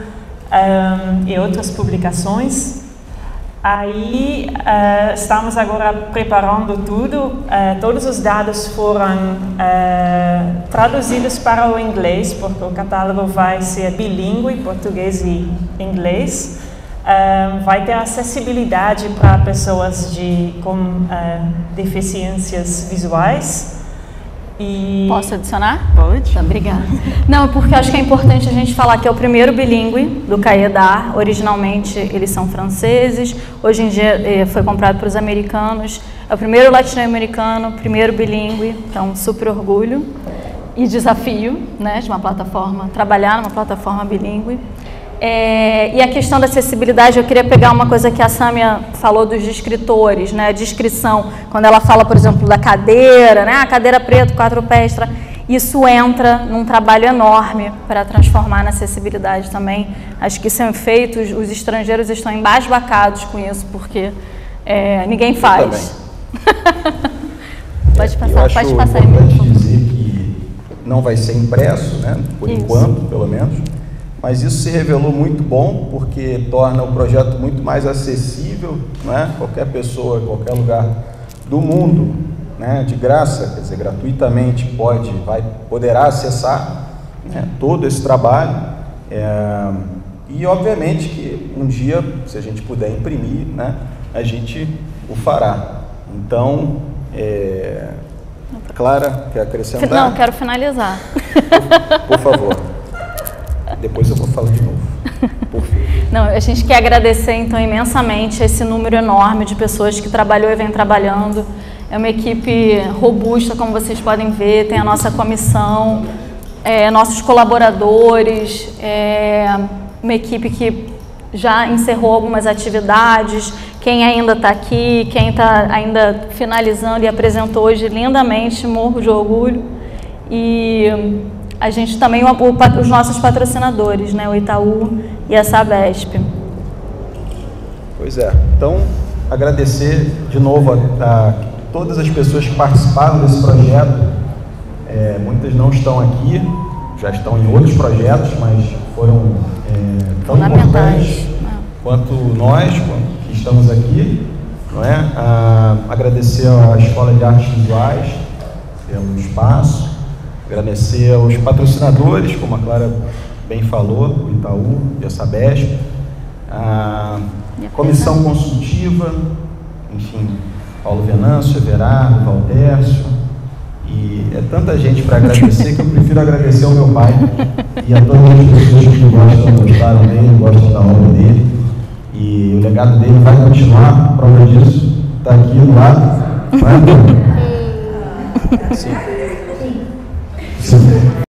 e outras publicações. Aí estamos agora preparando tudo. Todos os dados foram traduzidos para o inglês, porque o catálogo vai ser bilíngue, português e inglês. Vai ter acessibilidade para pessoas com deficiências visuais. E... Posso adicionar? Pode. Tá, obrigada. Não, porque acho que é importante a gente falar que é o primeiro bilíngue do Cahiers d'Art. Originalmente eles são franceses, hoje em dia foi comprado para os americanos. É o primeiro latino-americano, primeiro bilíngue, então super orgulho e desafio, né, de uma plataforma, trabalhar numa plataforma bilíngue. E a questão da acessibilidade, eu queria pegar uma coisa que a Sâmia falou dos descritores, né? A descrição, quando ela fala, por exemplo, da cadeira, né? A cadeira preta, 4 pés, isso entra num trabalho enorme para transformar na acessibilidade também. Acho que são feitos, os estrangeiros estão embasbacados com isso, porque ninguém faz. Pode passar, pode passar. É importante dizer que não vai ser impresso, né? Por enquanto, pelo menos. Mas isso se revelou muito bom, porque torna o projeto muito mais acessível, né? Qualquer pessoa, em qualquer lugar do mundo, né? De graça, quer dizer, gratuitamente poderá acessar, né? Todo esse trabalho. E, obviamente, que um dia, se a gente puder imprimir, né? A gente o fará. Então, Clara, quer acrescentar? Não, quero finalizar. Por favor. Depois eu vou falar de novo. Por favor. Não, a gente quer agradecer, então, imensamente esse número enorme de pessoas que trabalhou e vem trabalhando. É uma equipe robusta, como vocês podem ver, tem a nossa comissão, nossos colaboradores, uma equipe que já encerrou algumas atividades. quem ainda está aqui, quem está ainda finalizando e apresentou hoje lindamente, morro de orgulho. E a gente também, os nossos patrocinadores, né, o Itaú e a Sabesp. Pois é. Então, agradecer de novo a todas as pessoas que participaram desse projeto. Muitas não estão aqui, já estão em outros projetos, mas foram tão importantes quanto nós, que estamos aqui, não é? Agradecer à Escola de Artes Visuais pelo espaço, agradecer aos patrocinadores, como a Clara bem falou, o Itaú e a Sabesp, a comissão consultiva, enfim, Paulo Venâncio, Everardo, Valdércio, e é tanta gente para agradecer que eu prefiro agradecer ao meu pai e a todas as pessoas que gostaram dele, gostam da obra dele, e o legado dele vai continuar, prova disso, está aqui do lado. Sim. Sim.